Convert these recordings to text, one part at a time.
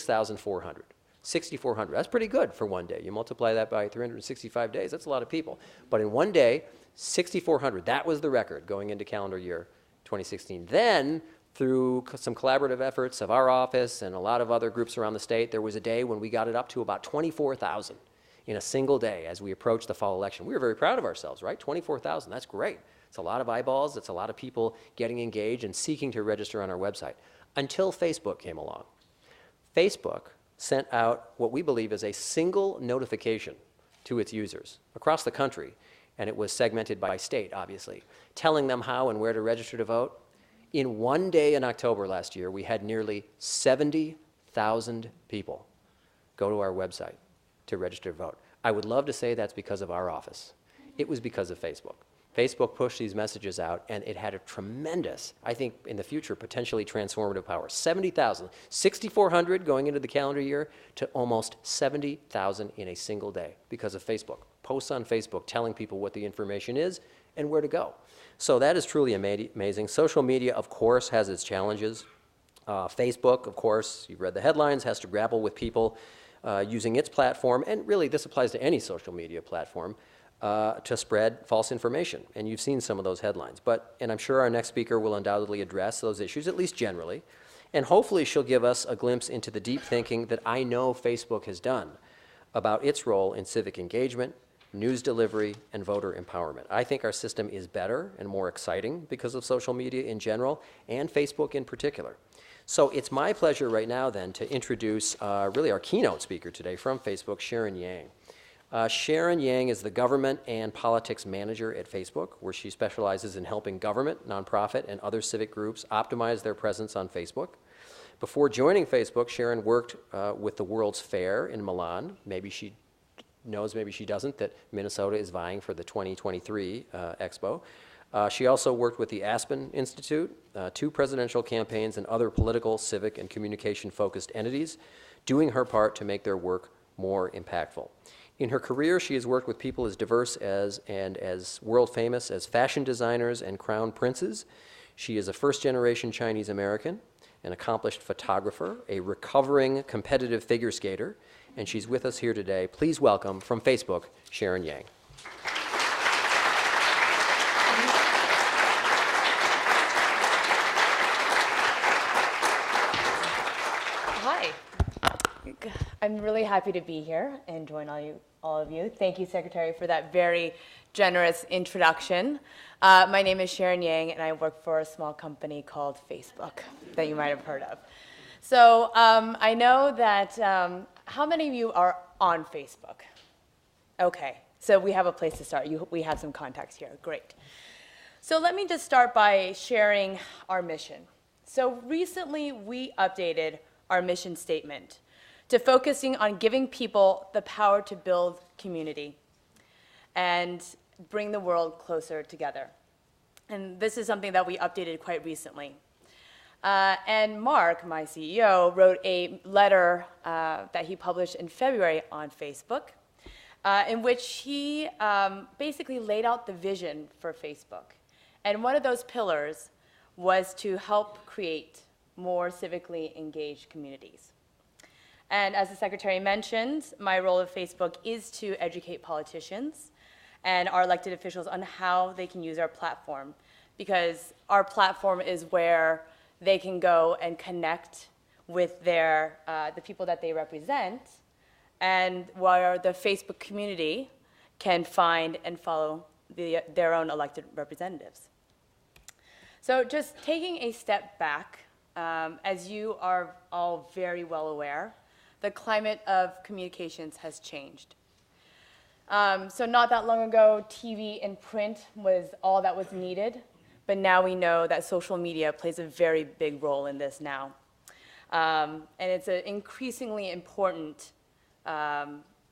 6,400. 6,400, that's pretty good for one day. You multiply that by 365 days, that's a lot of people. But in one day, 6,400, that was the record going into calendar year 2016. Then, through some collaborative efforts of our office and a lot of other groups around the state, there was a day when we got it up to about 24,000 in a single day as we approached the fall election. We were very proud of ourselves, right? 24,000, that's great. It's a lot of eyeballs, it's a lot of people getting engaged and seeking to register on our website. Until Facebook came along. Facebook sent out what we believe is a single notification to its users across the country, and it was segmented by state, obviously, telling them how and where to register to vote. In one day in October last year, we had nearly 70,000 people go to our website to register to vote. I would love to say that's because of our office. It was because of Facebook. Facebook pushed these messages out, and it had a tremendous, I think in the future, potentially transformative power. 70,000, 6,400 going into the calendar year to almost 70,000 in a single day because of Facebook. Posts on Facebook telling people what the information is and where to go. So that is truly amazing. Social media, of course, has its challenges. Facebook, of course, you've read the headlines, has to grapple with people using its platform, and really this applies to any social media platform, to spread false information. And you've seen some of those headlines. And I'm sure our next speaker will undoubtedly address those issues, at least generally. And hopefully she'll give us a glimpse into the deep thinking that I know Facebook has done about its role in civic engagement, news delivery, and voter empowerment. I think our system is better and more exciting because of social media in general, and Facebook in particular. So it's my pleasure right now then to introduce really our keynote speaker today from Facebook, Sharon Yang. Sharon Yang is the government and politics manager at Facebook, where she specializes in helping government, nonprofit, and other civic groups optimize their presence on Facebook. Before joining Facebook, Sharon worked with the World's Fair in Milan. Maybe she knows, maybe she doesn't, that Minnesota is vying for the 2023 Expo. She also worked with the Aspen Institute, 2 presidential campaigns, and other political, civic, and communication-focused entities, doing her part to make their work more impactful. In her career, she has worked with people as diverse and as world famous as fashion designers and crown princes. She is a first-generation Chinese American, an accomplished photographer, a recovering competitive figure skater, and she's with us here today. Please welcome, from Facebook, Sharon Yang. Hi. I'm really happy to be here and join all of you. Thank you, Secretary, for that very generous introduction. My name is Sharon Yang, and I work for a small company called Facebook that you might have heard of. So I know that, how many of you are on Facebook? Okay, so we have a place to start. We have some contacts here, great. So let me just start by sharing our mission. So recently we updated our mission statement to focusing on giving people the power to build community and bring the world closer together. And this is something that we updated quite recently. And Mark, my CEO, wrote a letter that he published in February on Facebook, in which he basically laid out the vision for Facebook. And one of those pillars was to help create more civically engaged communities. And as the Secretary mentioned, my role at Facebook is to educate politicians and our elected officials on how they can use our platform, because our platform is where they can go and connect with the people that they represent, and where the Facebook community can find and follow their own elected representatives. So just taking a step back, as you are all very well aware, the climate of communications has changed. So not that long ago, TV and print was all that was needed, but now we know that social media plays a very big role in this now. And it's an increasingly important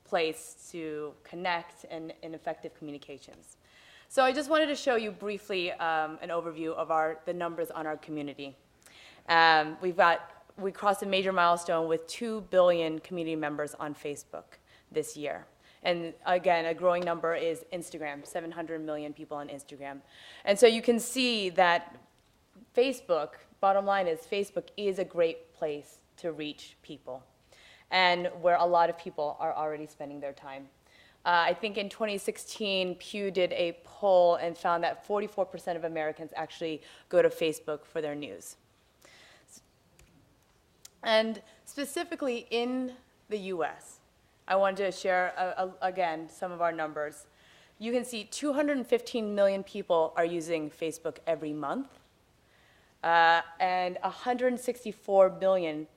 place to connect and effective communications. So I just wanted to show you briefly an overview of the numbers on our community. We crossed a major milestone with 2 billion community members on Facebook this year. And again, a growing number is Instagram, 700 million people on Instagram. And so you can see that Facebook, bottom line is Facebook is a great place to reach people. and where a lot of people are already spending their time. I think in 2016, Pew did a poll and found that 44% of Americans actually go to Facebook for their news. And specifically in the US, I wanted to share, again, some of our numbers. You can see 215 million people are using Facebook every month, and 164 billion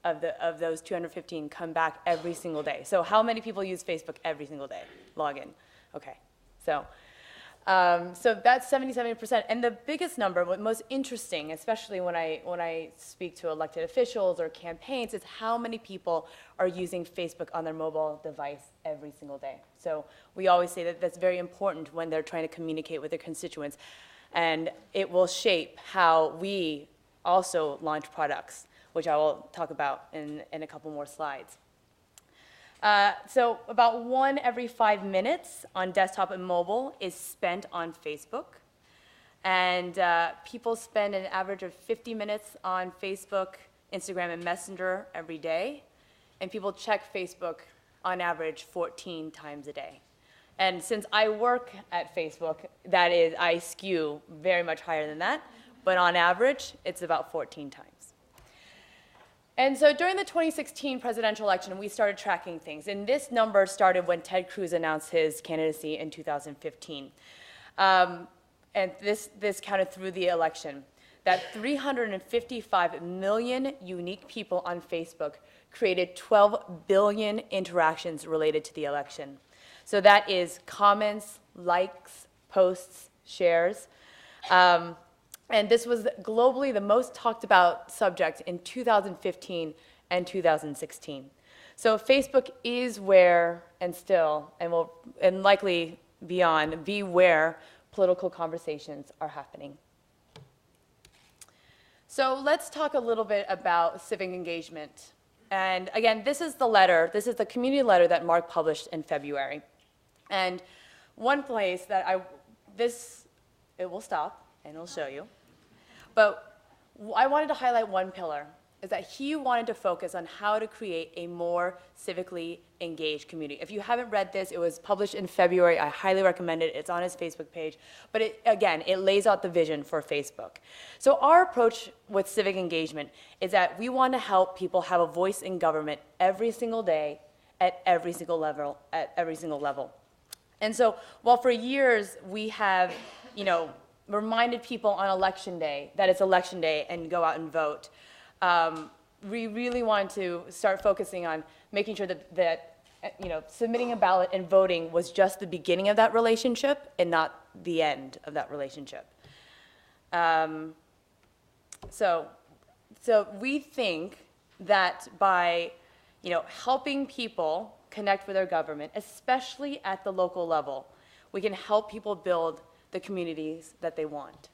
of those 215 come back every single day. So how many people use Facebook every single day? Log in. Okay. So that's 77%. And the biggest number, what most interesting, especially when I speak to elected officials or campaigns, is how many people are using Facebook on their mobile device every single day. So we always say that that's very important when they're trying to communicate with their constituents. And it will shape how we also launch products, which I will talk about in a couple more slides. So about 1 every 5 minutes on desktop and mobile is spent on Facebook. And people spend an average of 50 minutes on Facebook, Instagram, and Messenger every day. And people check Facebook on average 14 times a day. And since I work at Facebook, I skew very much higher than that. But on average, it's about 14 times. And so during the 2016 presidential election, we started tracking things. And this number started when Ted Cruz announced his candidacy in 2015. And this counted through the election, that 355 million unique people on Facebook created 12 billion interactions related to the election. So that is comments, likes, posts, shares. And this was globally the most talked about subject in 2015 and 2016. So Facebook is where, and still, and likely beyond, be where political conversations are happening. So let's talk a little bit about civic engagement. And again, this is the community letter that Mark published in February. And one place that it will stop and it'll show you. But I wanted to highlight one pillar, is that he wanted to focus on how to create a more civically engaged community. If you haven't read this, it was published in February. I highly recommend it. It's on his Facebook page. But it lays out the vision for Facebook. So our approach with civic engagement is that we want to help people have a voice in government every single day at every single level. And so while for years we have, reminded people on election day that it's election day and go out and vote, we really want to start focusing on making sure that submitting a ballot and voting was just the beginning of that relationship and not the end of that relationship. So we think that by helping people connect with their government, especially at the local level, we can help people build the communities that they want.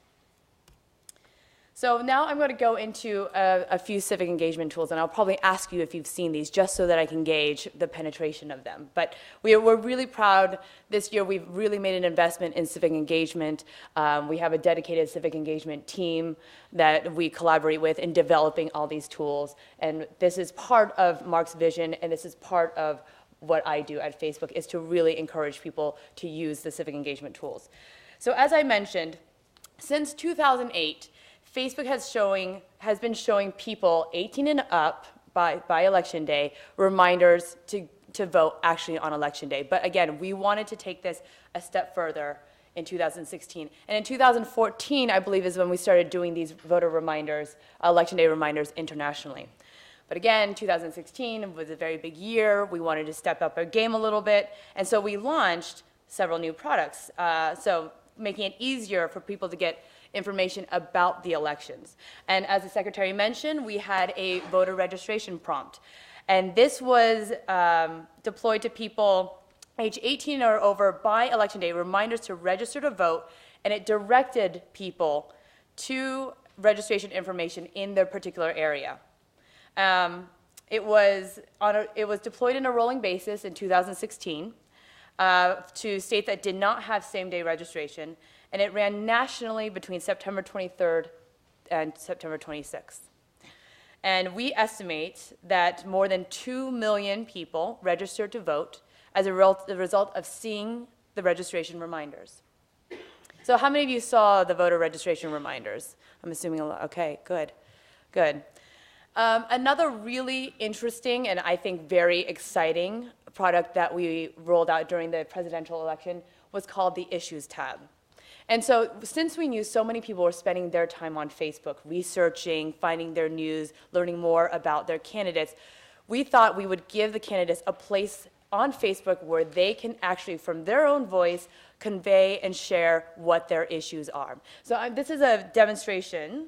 So now I'm going to go into a few civic engagement tools, and I'll probably ask you if you've seen these just so that I can gauge the penetration of them. But we're really proud. This year we've really made an investment in civic engagement. We have a dedicated civic engagement team that we collaborate with in developing all these tools. And this is part of Mark's vision, and this is part of what I do at Facebook, is to really encourage people to use the civic engagement tools. So as I mentioned, since 2008, Facebook has been showing people 18 and up by election day reminders to vote actually on election day. But again, we wanted to take this a step further in 2016. And in 2014, I believe, is when we started doing these voter reminders, election day reminders internationally. But again, 2016 was a very big year. We wanted to step up our game a little bit. And so we launched several new products. So making it easier for people to get information about the elections. And as the Secretary mentioned, we had a voter registration prompt. And this was deployed to people age 18 or over by Election Day, reminders to register to vote, and it directed people to registration information in their particular area. It was deployed on a rolling basis in 2016 to states that did not have same-day registration, and it ran nationally between September 23rd and September 26th. And we estimate that more than 2 million people registered to vote as a result of seeing the registration reminders. So how many of you saw the voter registration reminders? I'm assuming a lot. Okay, good, good. Another really interesting and I think very exciting product that we rolled out during the presidential election was called the Issues tab. And so since we knew so many people were spending their time on Facebook, researching, finding their news, learning more about their candidates, we thought we would give the candidates a place on Facebook where they can actually, from their own voice, convey and share what their issues are. So this is a demonstration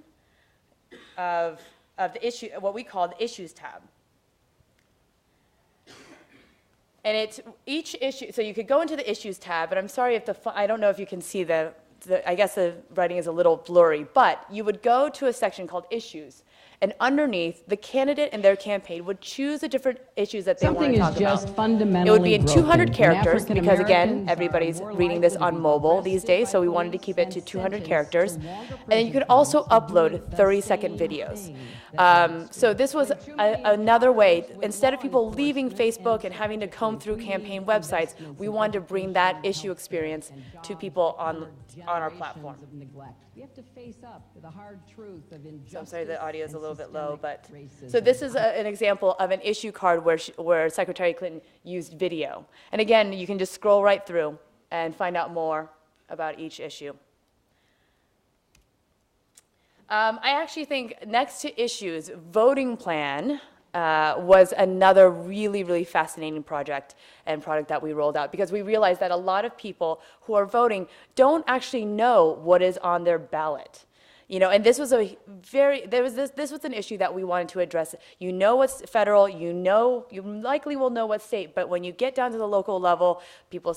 of the issue, what we call the Issues tab. And it's each issue, so you could go into the Issues tab, but I'm sorry if I don't know if you can see I guess the writing is a little blurry, but you would go to a section called Issues, and underneath, the candidate and their campaign would choose the different issues that they want to talk about. Just fundamentally it would be in 200 broken. characters because, again, everybody's reading this on mobile these days, so we wanted to keep it to 200 characters. And then you could also upload 30-second videos. So this was another way, instead of people leaving Facebook and having to comb through campaign websites, we wanted to bring that issue experience to people on our platform. We have to face up to the hard truth of injustice. So I'm sorry, the audio is a little bit low, but so this is an example of an issue card where Secretary Clinton used video. And again, you can just scroll right through and find out more about each issue. I actually think next to Issues, Voting Plan was another really, really fascinating project and product that we rolled out because we realized that a lot of people who are voting don't actually know what is on their ballot. You know, and this was this was an issue that we wanted to address. You know what's federal, you likely will know what's state, but when you get down to the local level, people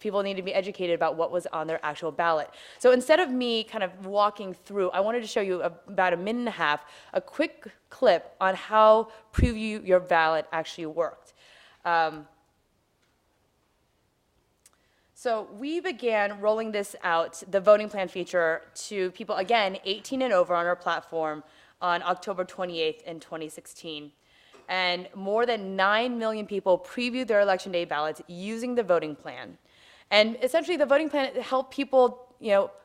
people need to be educated about what was on their actual ballot. So instead of me kind of walking through, I wanted to show you about a minute and a half, a quick clip on how Preview Your Ballot actually worked. So we began rolling this out, the voting plan feature, to people, again, 18 and over on our platform on October 28th in 2016. And more than 9 million people previewed their Election Day ballots using the voting plan. And essentially, the voting plan helped people,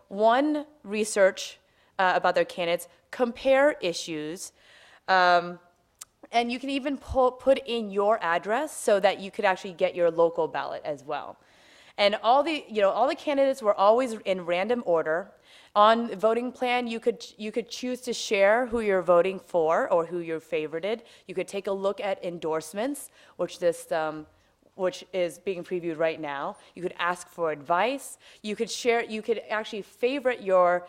one, research about their candidates, compare issues, and you can even put in your address so that you could actually get your local ballot as well. And all the candidates were always in random order. On voting plan, you could choose to share who you're voting for or who you're favorited. You could take a look at endorsements, which is being previewed right now. You could ask for advice. You could actually favorite your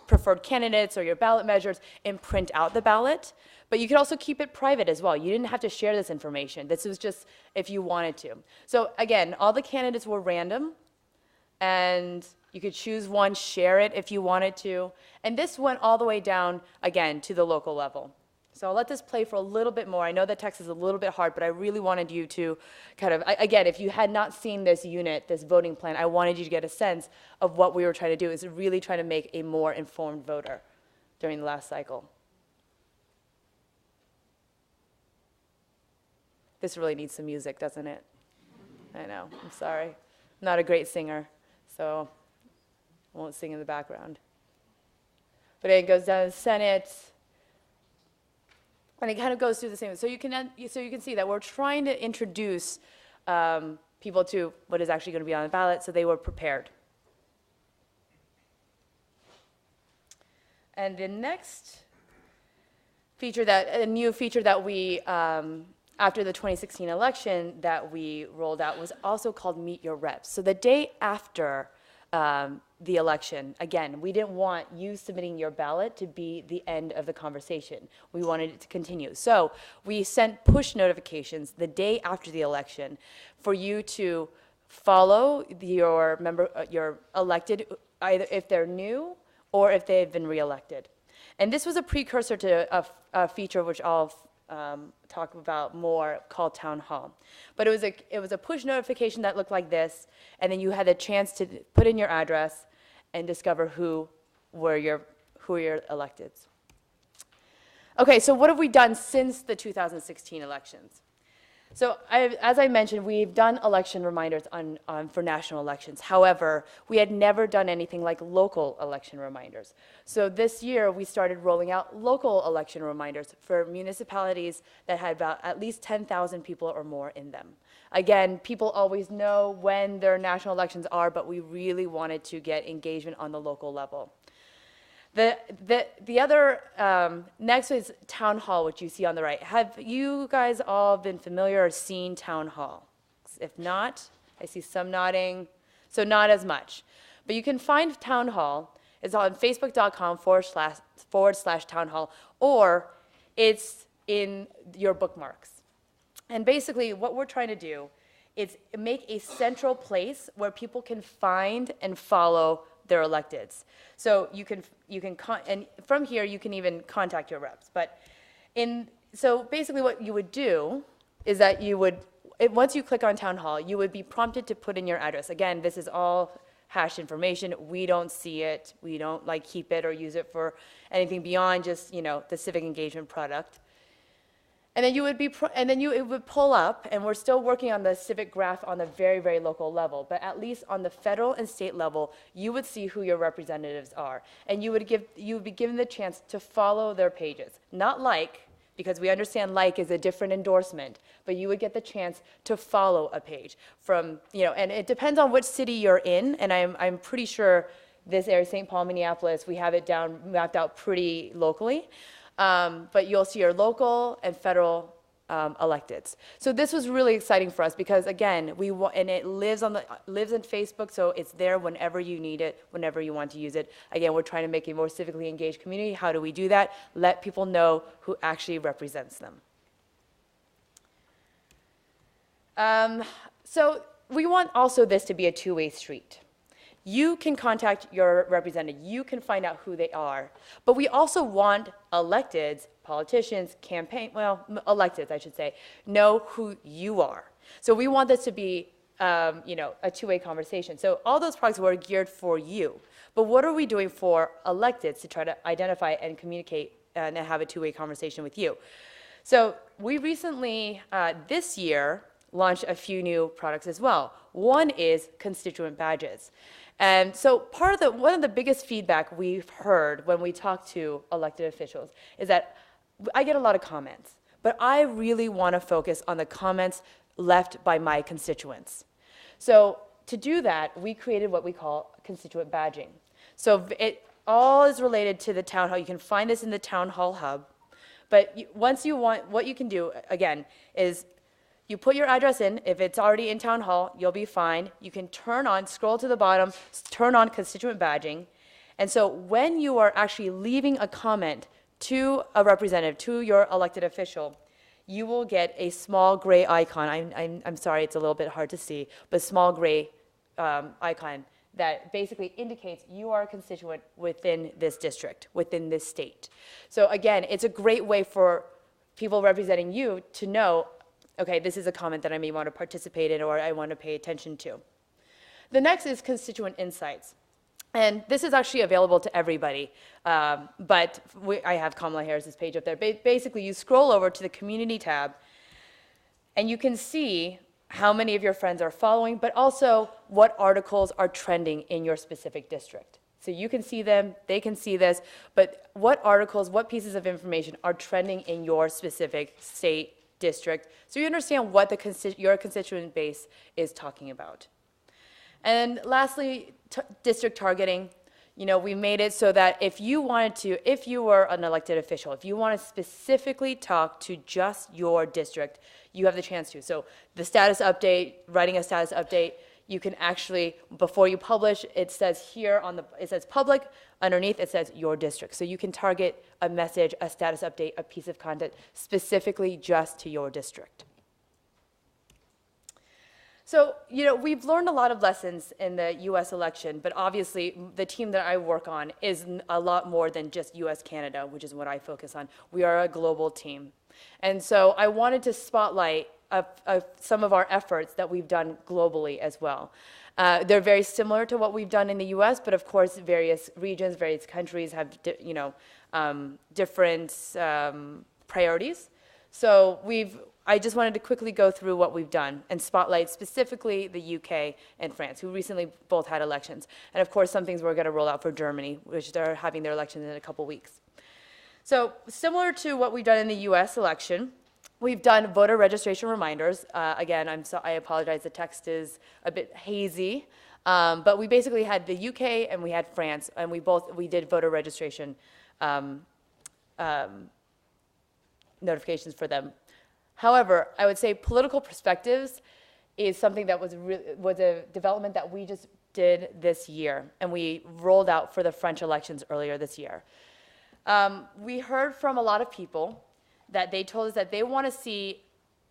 preferred candidates or your ballot measures and print out the ballot. But you could also keep it private as well. You didn't have to share this information. This was just if you wanted to. So again, all the candidates were random, and you could choose one, share it if you wanted to. And this went all the way down, again, to the local level. So I'll let this play for a little bit more. I know the text is a little bit hard, but I really wanted you to kind of, again, if you had not seen this unit, this voting plan, I wanted you to get a sense of what we were trying to do, is really trying to make a more informed voter during the last cycle. This really needs some music, doesn't it? I know, I'm sorry. I'm not a great singer, so I won't sing in the background. But it goes down to the Senate, and it kind of goes through the same. So you can see that we're trying to introduce people to what is actually going to be on the ballot, so they were prepared. And the next feature a new feature that we after the 2016 election that we rolled out was also called Meet Your Reps. So the day after the election, again, we didn't want you submitting your ballot to be the end of the conversation. We wanted it to continue. So we sent push notifications the day after the election for you to follow your elected, either if they're new or if they've been reelected. And this was a precursor to a feature which I'll talk about more, called Town Hall. But it was a push notification that looked like this, and then you had the chance to put in your address and discover who were your electeds. Okay, so what have we done since the 2016 elections? So as I mentioned, we've done election reminders for national elections. However, we had never done anything like local election reminders. So this year, we started rolling out local election reminders for municipalities that had about at least 10,000 people or more in them. Again, people always know when their national elections are, but we really wanted to get engagement on the local level. The other, next is Town Hall, which you see on the right. Have you guys all been familiar or seen Town Hall? If not, I see some nodding, so not as much. But you can find Town Hall. It's on facebook.com/town hall, or it's in your bookmarks. And basically, what we're trying to do is make a central place where people can find and follow their electeds. So and from here you can even contact your reps. So basically what you would do is that once you click on Town Hall, you would be prompted to put in your address. Again, this is all hashed information. We don't see it. We don't keep it or use it for anything beyond just, the civic engagement product. And then it would pull up, and we're still working on the civic graph on the very, very local level, but at least on the federal and state level, you would see who your representatives are. And you would be given the chance to follow their pages. Not because we understand is a different endorsement, but you would get the chance to follow a page and it depends on which city you're in, and I'm pretty sure this area, St. Paul, Minneapolis, we have it mapped out pretty locally. But you'll see your local and federal electeds. So this was really exciting for us because, again, and it lives in Facebook, so it's there whenever you need it, whenever you want to use it. Again, we're trying to make a more civically engaged community. How do we do that? Let people know who actually represents them. So we want also this to be a two-way street. You can contact your representative. You can find out who they are. But we also want electeds, politicians, electeds, I should say, know who you are. So we want this to be, a two-way conversation. So all those products were geared for you. But what are we doing for electeds to try to identify and communicate and have a two-way conversation with you? So we recently, this year, launched a few new products as well. One is constituent badges. And so one of the biggest feedback we've heard when we talk to elected officials is that I get a lot of comments, but I really want to focus on the comments left by my constituents. So to do that, we created what we call constituent badging. So it all is related to the Town Hall. You can find this in the Town Hall Hub. But what you can do, again, is you put your address in. If it's already in Town Hall, you'll be fine. You can scroll to the bottom, turn on constituent badging. And so when you are actually leaving a comment to a representative, to your elected official, you will get a small gray icon. I'm sorry, it's a little bit hard to see, but small gray icon that basically indicates you are a constituent within this district, within this state. So again, it's a great way for people representing you to know, okay, this is a comment that I may want to participate in or I want to pay attention to. The next is constituent insights. And this is actually available to everybody, but I have Kamala Harris's page up there. Basically, you scroll over to the community tab, and you can see how many of your friends are following, but also what articles are trending in your specific district. So you can see them, they can see this, but what articles, what pieces of information are trending in your specific state, district, so you understand what your constituent base is talking about. And lastly, district targeting. We made it so that if you were an elected official, if you want to specifically talk to just your district, you have the chance to. So the status update, writing a status update, you can actually, before you publish, it says here it says public, underneath it says your district. So you can target a message, a status update, a piece of content specifically just to your district. So, we've learned a lot of lessons in the U.S. election, but obviously the team that I work on is a lot more than just U.S.-Canada, which is what I focus on. We are a global team. And so I wanted to spotlight some of our efforts that we've done globally as well. They're very similar to what we've done in the U.S., but of course various regions, various countries have different priorities. So I just wanted to quickly go through what we've done and spotlight specifically the UK and France, who recently both had elections. And of course, some things we're going to roll out for Germany, which they're having their election in a couple weeks. So similar to what we've done in the US election, we've done voter registration reminders. Again, I apologize, the text is a bit hazy. But we basically had the UK and we had France, and we did voter registration notifications for them. However, I would say political perspectives is something that was a development that we just did this year, and we rolled out for the French elections earlier this year. We heard from a lot of people that they told us that they want to see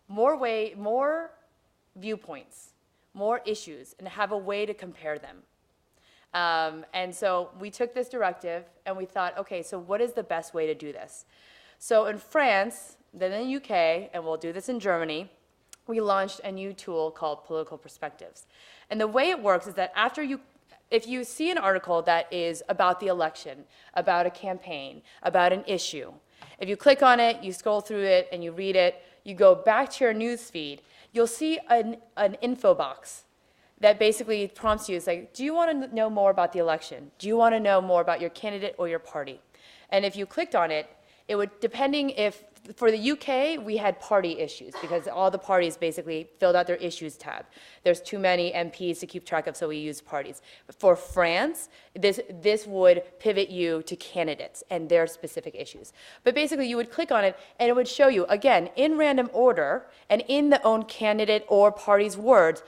more viewpoints, more issues, and have a way to compare them. And so we took this directive and we thought, okay, so what is the best way to do this? So in France, then in the UK, and we'll do this in Germany, we launched a new tool called Political Perspectives. And the way it works is that if you see an article that is about the election, about a campaign, about an issue, if you click on it, you scroll through it, and you read it, you go back to your news feed, you'll see an info box that basically prompts you. It's like, do you want to know more about the election? Do you want to know more about your candidate or your party? And if you clicked on it, it would, depending if, for the UK, we had party issues because all the parties basically filled out their issues tab. There's too many MPs to keep track of, so we used parties. But for France, this would pivot you to candidates and their specific issues. But basically, you would click on it, and it would show you, again, in random order, and in the own candidate or party's words,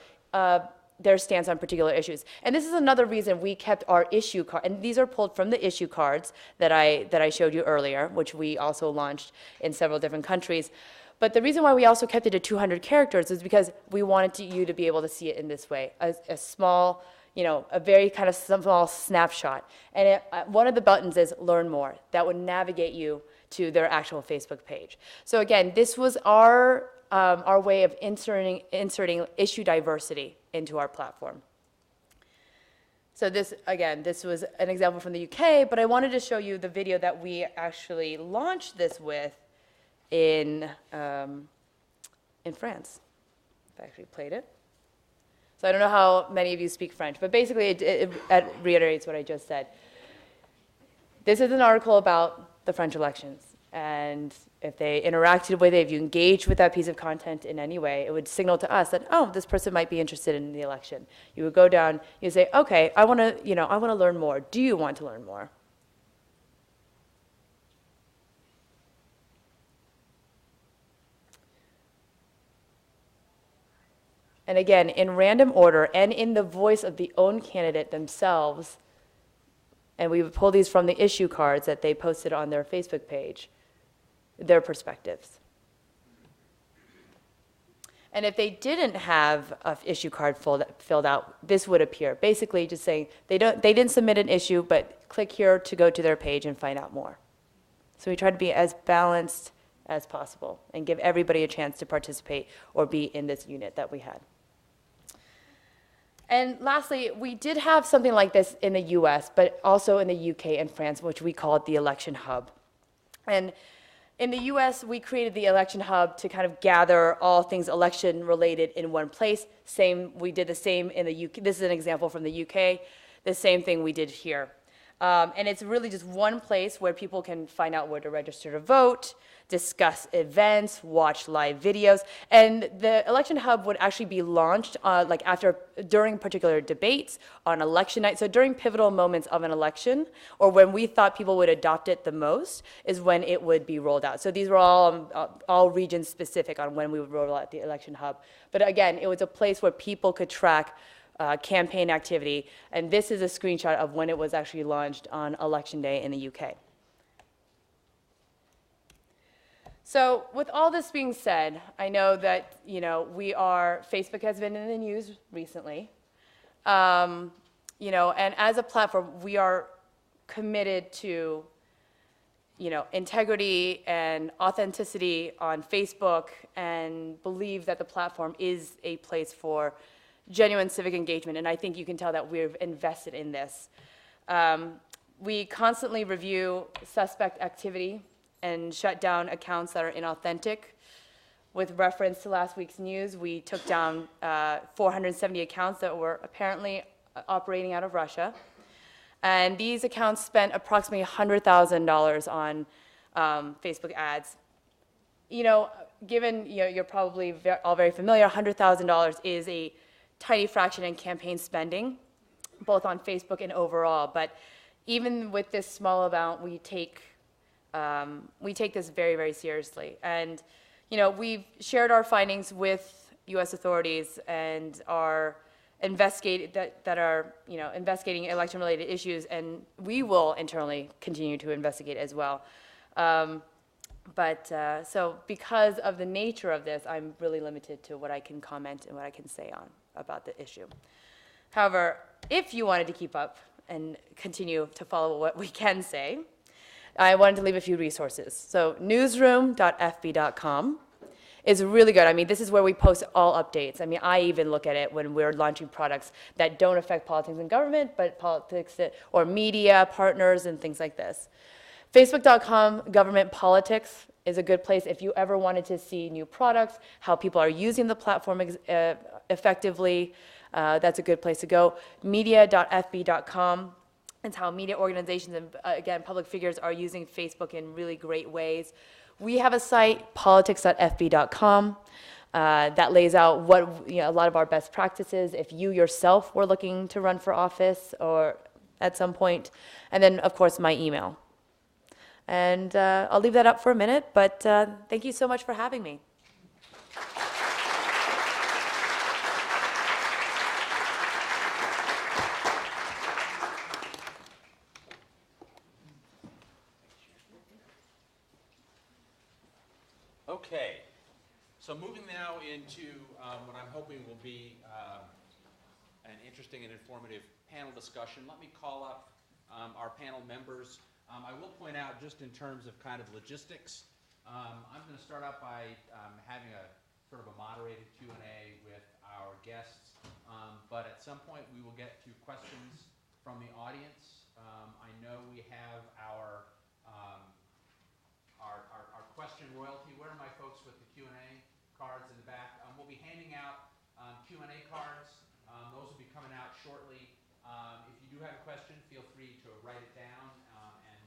their stance on particular issues. And this is another reason we kept our issue card, and these are pulled from the issue cards that I showed you earlier, which we also launched in several different countries. But the reason why we also kept it at 200 characters is because we wanted you to be able to see it in this way, a small, a very kind of small snapshot. And one of the buttons is Learn More. That would navigate you to their actual Facebook page. So again, this was our way of inserting issue diversity into our platform. So this was an example from the UK, but I wanted to show you the video that we actually launched this with in France. I actually played it. So I don't know how many of you speak French, but basically it reiterates what I just said. This is an article about the French elections. And if they interacted with it, if you engaged with that piece of content in any way, it would signal to us that, oh, this person might be interested in the election. You would go down, you say, okay, I want to learn more. Do you want to learn more? And again, in random order and in the voice of the own candidate themselves, and we would pull these from the issue cards that they posted on their Facebook page, their perspectives. And if they didn't have an issue card filled out, this would appear. Basically just saying they didn't submit an issue, but click here to go to their page and find out more. So we try to be as balanced as possible and give everybody a chance to participate or be in this unit that we had. And lastly, we did have something like this in the US, but also in the UK and France, which we called the Election Hub. And in the US, we created the Election Hub to kind of gather all things election related in one place. We did the same in the UK. This is an example from the UK. The same thing we did here. And it's really just one place where people can find out where to register to vote, discuss events, watch live videos. And the Election Hub would actually be launched during particular debates on election night. So during pivotal moments of an election, or when we thought people would adopt it the most, is when it would be rolled out. So these were all region specific on when we would roll out the Election Hub. But again, it was a place where people could track campaign activity, and this is a screenshot of when it was actually launched on Election Day in the UK. So with all this being said, I know that Facebook has been in the news recently, and as a platform, we are committed to integrity and authenticity on Facebook, and believe that the platform is a place for genuine civic engagement, and I think you can tell that we've invested in this. We constantly review suspect activity and shut down accounts that are inauthentic. With reference to last week's news, we took down 470 accounts that were apparently operating out of Russia. And these accounts spent approximately $100,000 on Facebook ads. You know, given you're probably all very familiar, $100,000 is a tiny fraction in campaign spending, both on Facebook and overall. But even with this small amount, we take this very, very seriously. And we've shared our findings with U.S. authorities and are investigating election-related issues, and we will internally continue to investigate as well. So because of the nature of this, I'm really limited to what I can comment and what I can say about the issue. However, if you wanted to keep up and continue to follow what we can say, I wanted to leave a few resources. So newsroom.fb.com is really good. I mean, this is where we post all updates. I mean, I even look at it when we're launching products that don't affect politics and government, but politics or media partners and things like this. Facebook.com government politics is a good place if you ever wanted to see new products, how people are using the platform effectively. That's a good place to go. Media.fb.com. It's how media organizations and, again, public figures are using Facebook in really great ways. We have a site, politics.fb.com, that lays out a lot of our best practices if you yourself were looking to run for office or at some point. And then, of course, my email. And I'll leave that up for a minute, but thank you so much for having me. Okay, so moving now into what I'm hoping will be an interesting and informative panel discussion. Let me call up our panel members. I will point out, just in terms of kind of logistics, I'm going to start out by having a sort of a moderated Q&A with our guests, but at some point we will get to questions from the audience. I know we have our question royalty. Where are my folks with the Q&A cards in the back? We'll be handing out Q&A cards. Those will be coming out shortly. If you do have a question, feel free to write it down and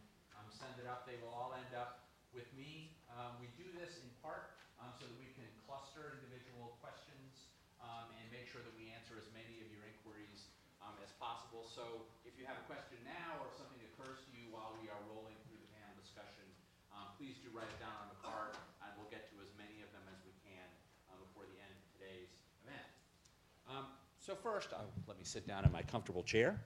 send it up. They will all end up with me. We do this in part so that we can cluster individual questions and make sure that we answer as many of your inquiries as possible. So if you have a question now or something occurs to you while we are rolling through the panel discussion, please do write it down on the card, and we'll get to as many of them as we can before the end of today's event. So first, let me sit down in my comfortable chair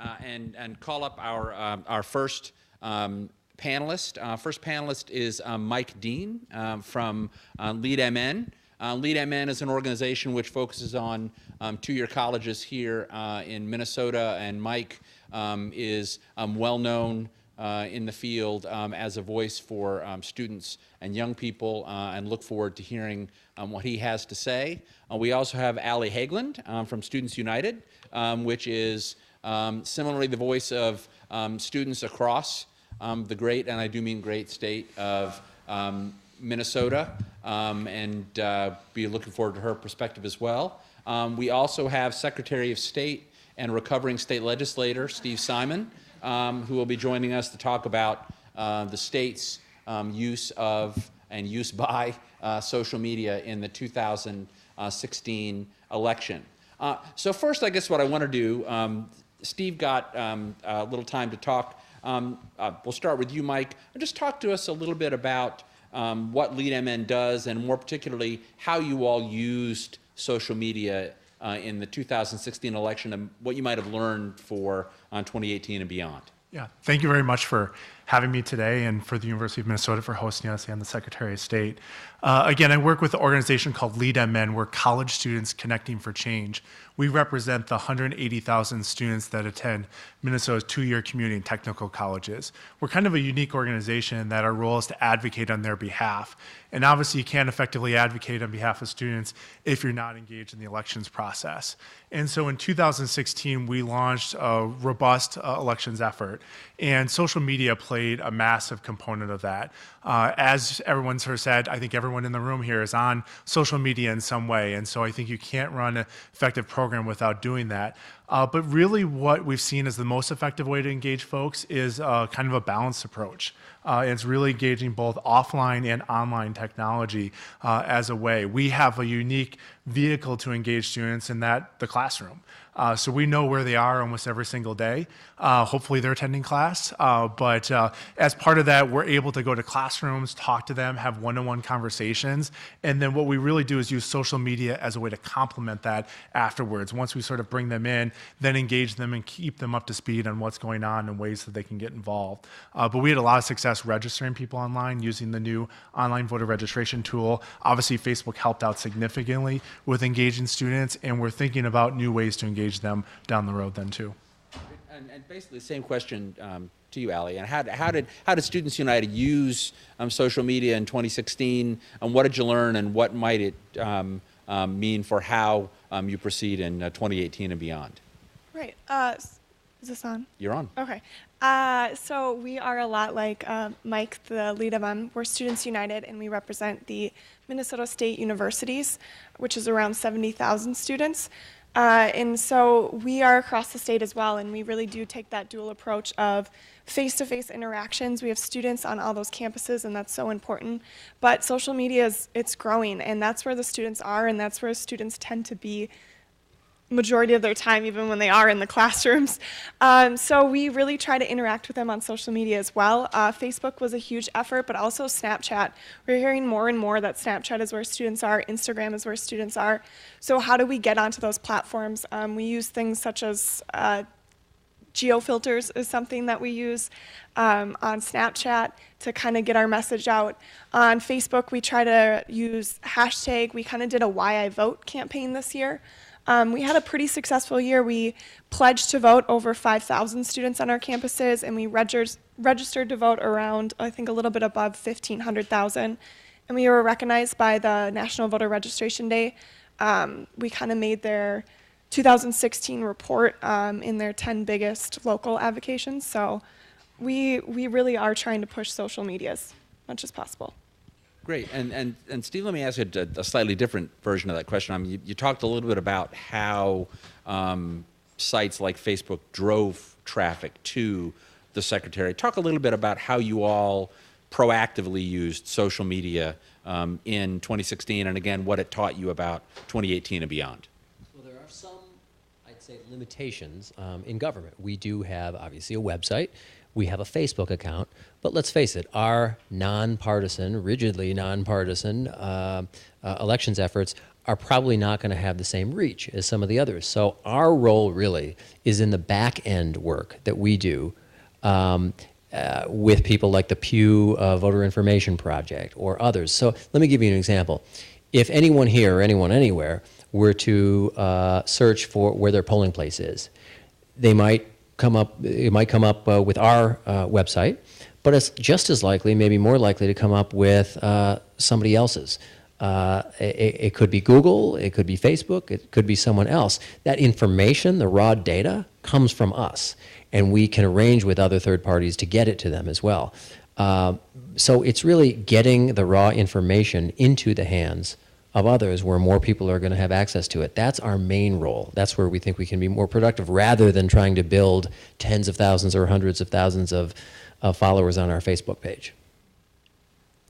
and call up our first panelist. First panelist is Mike Dean from LeadMN. LeadMN is an organization which focuses on two-year colleges here in Minnesota, and Mike is well known in the field as a voice for students and young people, and look forward to hearing what he has to say. We also have Allie Hageland from Students United, which is similarly the voice of students across the great, and I do mean great, state of Minnesota, and be looking forward to her perspective as well. We also have Secretary of State and recovering state legislator Steve Simon, who will be joining us to talk about the state's use of and use by social media in the 2016 election. So first, I guess what I want to do, Steve got a little time to talk. We'll start with you, Mike. Just talk to us a little bit about what LeadMN does, and more particularly, how you all used social media in the 2016 election, and what you might have learned for 2018 and beyond. Yeah, thank you very much for having me today and for the University of Minnesota for hosting us and the Secretary of State. Again, I work with an organization called LeadMN. We're College Students Connecting for Change. We represent the 180,000 students that attend Minnesota's two-year community and technical colleges. We're kind of a unique organization in that our role is to advocate on their behalf. And obviously, you can't effectively advocate on behalf of students if you're not engaged in the elections process. And so in 2016, we launched a robust elections effort. And social media played a massive component of that. As everyone's sort of said, I think everyone in the room here is on social media in some way. And so I think you can't run an effective program without doing that. But really what we've seen as the most effective way to engage folks is kind of a balanced approach. It's really engaging both offline and online technology as a way. We have a unique vehicle to engage students in that the classroom. So we know where they are almost every single day. Hopefully they're attending class. But as part of that, we're able to go to classrooms, talk to them, have one-on-one conversations. And then what we really do is use social media as a way to complement that afterwards. Once we sort of bring them in, then engage them and keep them up to speed on what's going on and ways that they can get involved. But we had a lot of success registering people online using the new online voter registration tool. Obviously, Facebook helped out significantly with engaging students, and we're thinking about new ways to engage them down the road then too. And basically the same question to you, Ali. And how did Students United use social media in 2016? And what did you learn, and what might it mean for how you proceed in 2018 and beyond? Right. Is this on? You're on. Okay. So we are a lot like Mike, the LeadMN. We're Students United, and we represent the Minnesota State Universities, which is around 70,000 students. And so we are across the state as well, and we really do take that dual approach of face-to-face interactions. We have students on all those campuses, and that's so important. But social media, it's growing, and that's where the students are, and that's where students tend to be majority of their time, even when they are in the classrooms. So we really try to interact with them on social media as well. Facebook was a huge effort, but also Snapchat. We're hearing more and more that Snapchat is where students are, Instagram is where students are. So how do we get onto those platforms? We use things such as geofilters is something that we use on Snapchat to kind of get our message out. On Facebook, we try to use hashtag. We kind of did a Why I Vote campaign this year. We had a pretty successful year. We pledged to vote over 5,000 students on our campuses, and we registered to vote around, I think, a little bit above 1,500,000. And we were recognized by the National Voter Registration Day. We kind of made their 2016 report in their 10 biggest local avocations. So we really are trying to push social media as much as possible. Great. And Steve, let me ask you a slightly different version of that question. I mean, you talked a little bit about how sites like Facebook drove traffic to the Secretary. Talk a little bit about how you all proactively used social media in 2016, and again, what it taught you about 2018 and beyond. Well, there are some, I'd say, limitations in government. We do have, obviously, a website. We have a Facebook account, but let's face it, our nonpartisan, rigidly nonpartisan elections efforts are probably not going to have the same reach as some of the others. So our role really is in the back end work that we do with people like the Pew Voter Information Project or others. So let me give you an example. If anyone here or anyone anywhere were to search for where their polling place is, it might come up with our website, but it's just as likely, maybe more likely, to come up with somebody else's. It could be Google, it could be Facebook, it could be someone else. That information, the raw data, comes from us, and we can arrange with other third parties to get it to them as well. So it's really getting the raw information into the hands of others where more people are going to have access to it. That's our main role. That's where we think we can be more productive rather than trying to build tens of thousands or hundreds of thousands of followers on our Facebook page.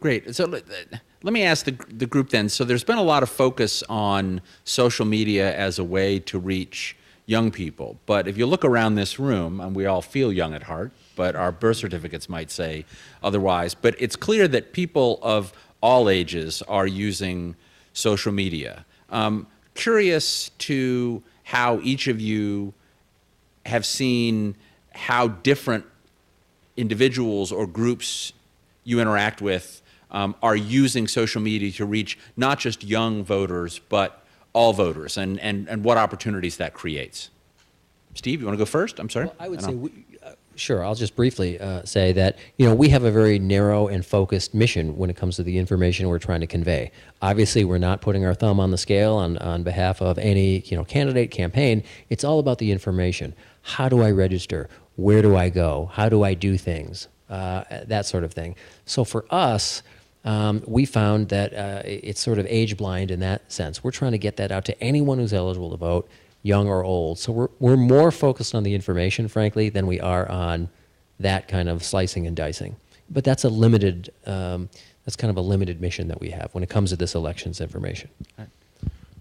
Great. So let me ask the group then. So there's been a lot of focus on social media as a way to reach young people. But if you look around this room, and we all feel young at heart, but our birth certificates might say otherwise, but it's clear that people of all ages are using social media. Curious to how each of you have seen how different individuals or groups you interact with are using social media to reach not just young voters, but all voters, and what opportunities that creates. Steve, you want to go first? I'm sorry. Well, I would say, sure, I'll just briefly say that, we have a very narrow and focused mission when it comes to the information we're trying to convey. Obviously, we're not putting our thumb on the scale on behalf of any, candidate, campaign. It's all about the information. How do I register? Where do I go? How do I do things? That sort of thing. So for us, we found that it's sort of age blind in that sense. We're trying to get that out to anyone who's eligible to vote, young or old. So we're more focused on the information, frankly, than we are on that kind of slicing and dicing. But that's a limited, that's kind of a limited mission that we have when it comes to this elections information.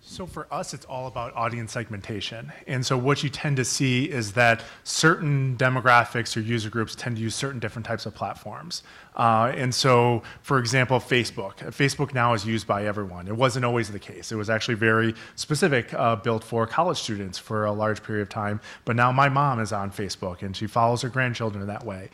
So for us, it's all about audience segmentation. And so what you tend to see is that certain demographics or user groups tend to use certain different types of platforms. And so, for example, Facebook. Facebook now is used by everyone. It wasn't always the case. It was actually very specific, built for college students for a large period of time. But now my mom is on Facebook, and she follows her grandchildren that way.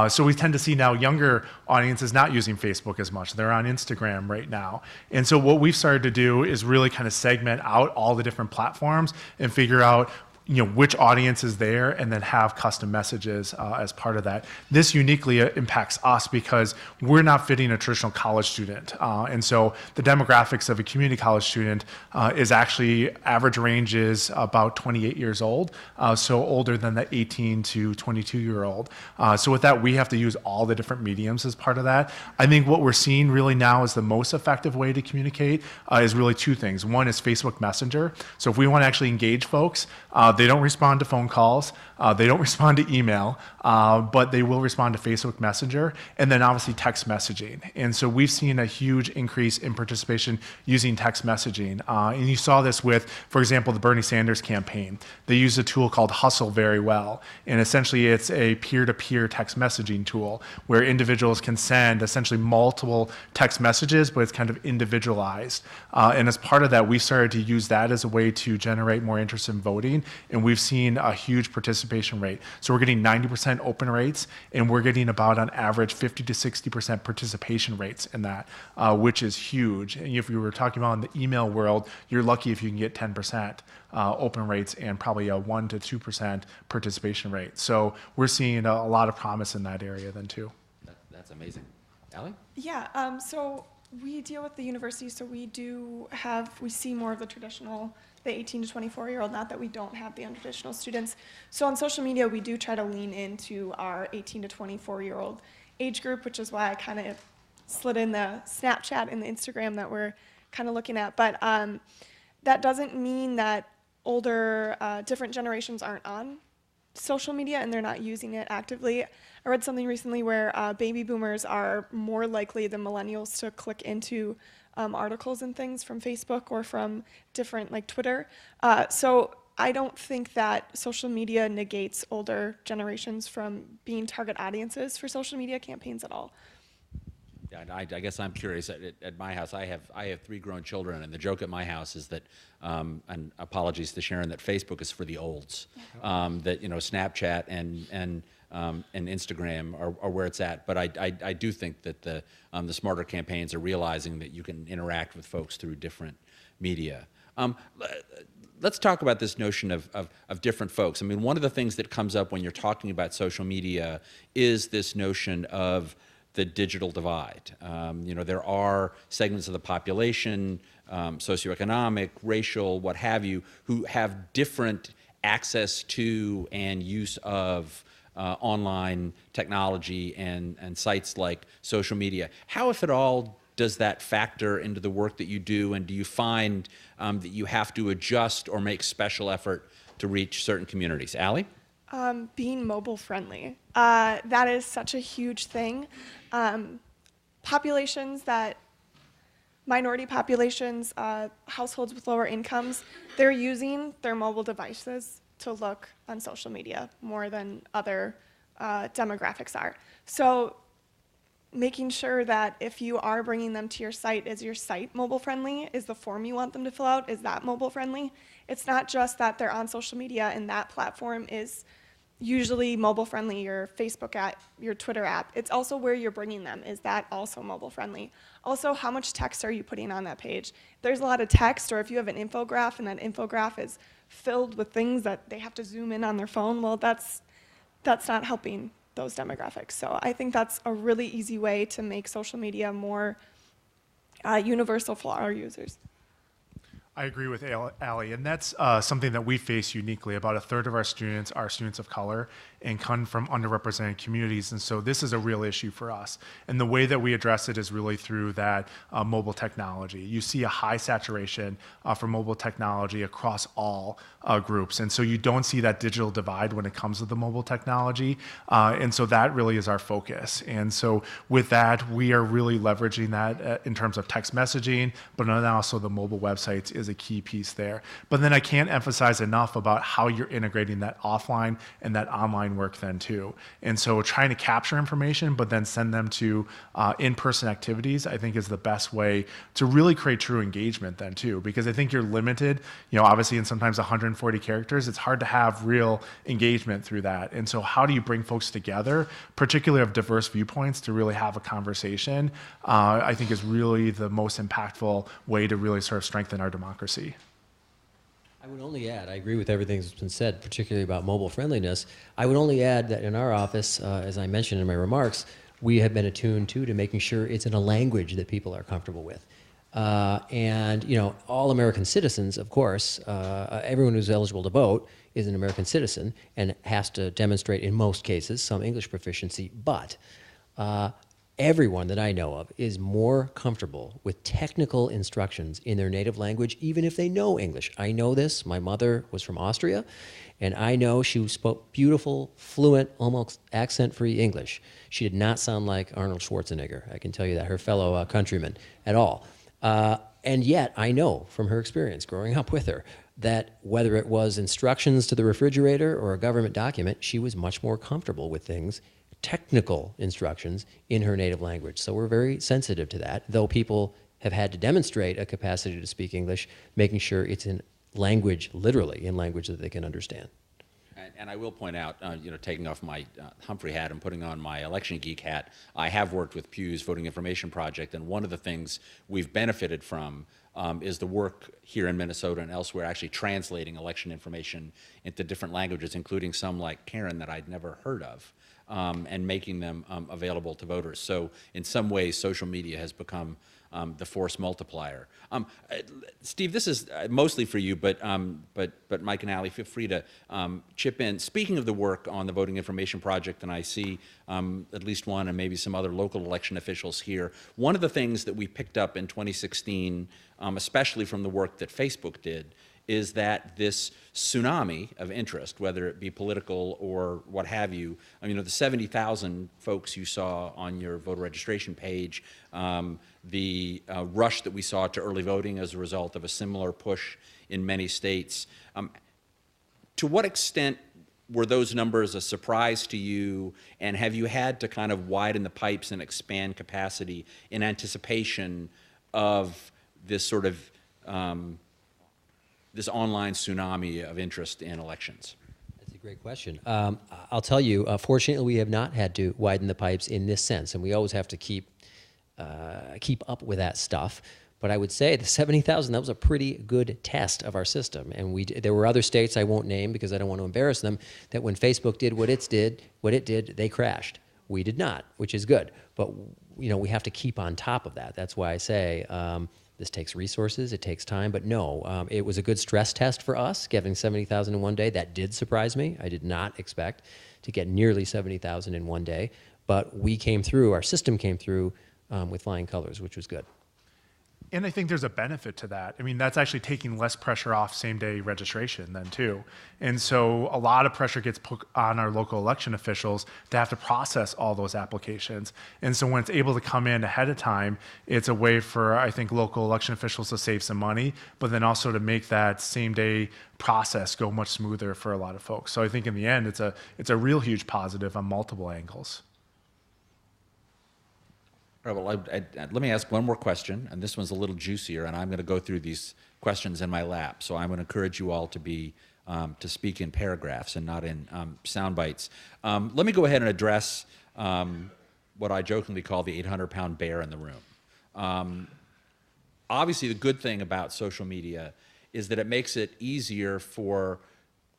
So we tend to see now younger audiences not using Facebook as much. They're on Instagram right now. And so what we've started to do is really kind of segment out all the different platforms and figure out which audience is there, and then have custom messages as part of that. This uniquely impacts us because we're not fitting a traditional college student. And so the demographics of a community college student is actually, average range is about 28 years old, so older than the 18 to 22-year-old. So with that, we have to use all the different mediums as part of that. I think what we're seeing really now is the most effective way to communicate is really two things. One is Facebook Messenger. So if we want to actually engage folks, they don't respond to phone calls. They don't respond to email, but they will respond to Facebook Messenger, and then obviously text messaging. And so we've seen a huge increase in participation using text messaging. And you saw this with, for example, the Bernie Sanders campaign. They use a tool called Hustle very well. And essentially it's a peer-to-peer text messaging tool where individuals can send essentially multiple text messages, but it's kind of individualized. And as part of that, we started to use that as a way to generate more interest in voting. And we've seen a huge participation rate. So we're getting 90% open rates, and we're getting about on average 50 to 60% participation rates in that, which is huge. And if you were talking about in the email world, you're lucky if you can get 10% open rates and probably a 1 to 2% participation rate. So we're seeing a lot of promise in that area then too. That's amazing. Allie? Yeah, so we deal with the university, so we see more of the traditional, the 18 to 24-year-old, not that we don't have the untraditional students. So on social media, we do try to lean into our 18 to 24-year-old age group, which is why I kind of slid in the Snapchat and the Instagram that we're kind of looking at. But that doesn't mean that older, different generations aren't on social media and they're not using it actively. I read something recently where baby boomers are more likely than millennials to click into articles and things from Facebook or from different, like Twitter. So I don't think that social media negates older generations from being target audiences for social media campaigns at all. I guess I'm curious. At my house, I have 3 grown children, and the joke at my house is that, and apologies to Sharon, that Facebook is for the olds. That Snapchat and Instagram are where it's at. But I do think that the smarter campaigns are realizing that you can interact with folks through different media. Let's talk about this notion of different folks. I mean, one of the things that comes up when you're talking about social media is this notion of the digital divide. There are segments of the population, socioeconomic, racial, what have you, who have different access to and use of online technology and sites like social media. How, if at all, does that factor into the work that you do, and do you find that you have to adjust or make special effort to reach certain communities? Allie? Being mobile friendly. That is such a huge thing. Minority populations, households with lower incomes, they're using their mobile devices to look on social media more than other demographics are. So making sure that if you are bringing them to your site, is your site mobile friendly? Is the form you want them to fill out, is that mobile friendly? It's not just that they're on social media and that platform is usually mobile friendly, your Facebook app, your Twitter app. It's also where you're bringing them. Is that also mobile friendly? Also, how much text are you putting on that page? If there's a lot of text, or if you have an infograph and that infograph is filled with things that they have to zoom in on their phone, well, that's not helping those demographics. So I think that's a really easy way to make social media more universal for our users. I agree with Allie, and that's something that we face uniquely. About a third of our students are students of color and come from underrepresented communities, and so this is a real issue for us. And the way that we address it is really through that mobile technology. You see a high saturation for mobile technology across all groups, and so you don't see that digital divide when it comes to the mobile technology, and so that really is our focus. And so with that, we are really leveraging that in terms of text messaging, but then also the mobile websites is a key piece there. But then I can't emphasize enough about how you're integrating that offline and that online work then too. And so trying to capture information, but then send them to in-person activities, I think is the best way to really create true engagement then too, because I think you're limited, obviously in sometimes 140 characters, it's hard to have real engagement through that. And so how do you bring folks together, particularly of diverse viewpoints, to really have a conversation, I think is really the most impactful way to really sort of strengthen our democracy. I would only add, I agree with everything that's been said, particularly about mobile friendliness. I would only add that in our office, as I mentioned in my remarks, we have been attuned to making sure it's in a language that people are comfortable with. And all American citizens, of course, everyone who's eligible to vote is an American citizen and has to demonstrate, in most cases, some English proficiency. But everyone that I know of is more comfortable with technical instructions in their native language, even if they know English. I know this. My mother was from Austria, and I know she spoke beautiful, fluent, almost accent-free English. She did not sound like Arnold Schwarzenegger, I can tell you that, her fellow countrymen, at all. And yet, I know from her experience growing up with her that whether it was instructions to the refrigerator or a government document, she was much more comfortable with things, technical instructions, in her native language. So we're very sensitive to that, though people have had to demonstrate a capacity to speak English, making sure it's in language, literally in language that they can understand. And I will point out, taking off my Humphrey hat and putting on my election geek hat, I have worked with Pew's Voting Information Project, and one of the things we've benefited from is the work here in Minnesota and elsewhere actually translating election information into different languages, including some like Karen that I'd never heard of, and making them available to voters. So in some ways, social media has become the force multiplier. Steve, this is mostly for you, but Mike and Allie, feel free to chip in. Speaking of the work on the Voting Information Project, and I see at least one and maybe some other local election officials here, one of the things that we picked up in 2016, especially from the work that Facebook did, is that this tsunami of interest, whether it be political or what have you, the 70,000 folks you saw on your voter registration page, the rush that we saw to early voting as a result of a similar push in many states. To what extent were those numbers a surprise to you, and have you had to kind of widen the pipes and expand capacity in anticipation of this sort of this online tsunami of interest in elections? That's a great question. I'll tell you, fortunately, we have not had to widen the pipes in this sense, and we always have to keep up with that stuff. But I would say the 70,000, that was a pretty good test of our system. And there were other states I won't name because I don't want to embarrass them, that when Facebook did what it did, they crashed. We did not, which is good. But we have to keep on top of that. That's why I say this takes resources, it takes time, but no, it was a good stress test for us, getting 70,000 in one day. That did surprise me. I did not expect to get nearly 70,000 in one day, but we came through, our system came through with flying colors, which was good. And I think there's a benefit to that. I mean, that's actually taking less pressure off same-day registration then, too. And so a lot of pressure gets put on our local election officials to have to process all those applications. And so when it's able to come in ahead of time, it's a way for, I think, local election officials to save some money, but then also to make that same-day process go much smoother for a lot of folks. So I think in the end, it's a real huge positive on multiple angles. All right, well, let me ask one more question, and this one's a little juicier, and I'm going to go through these questions in my lap. So I'm going to encourage you all to be to speak in paragraphs and not in sound bites. Let me go ahead and address what I jokingly call the 800-pound bear in the room. Obviously, the good thing about social media is that it makes it easier for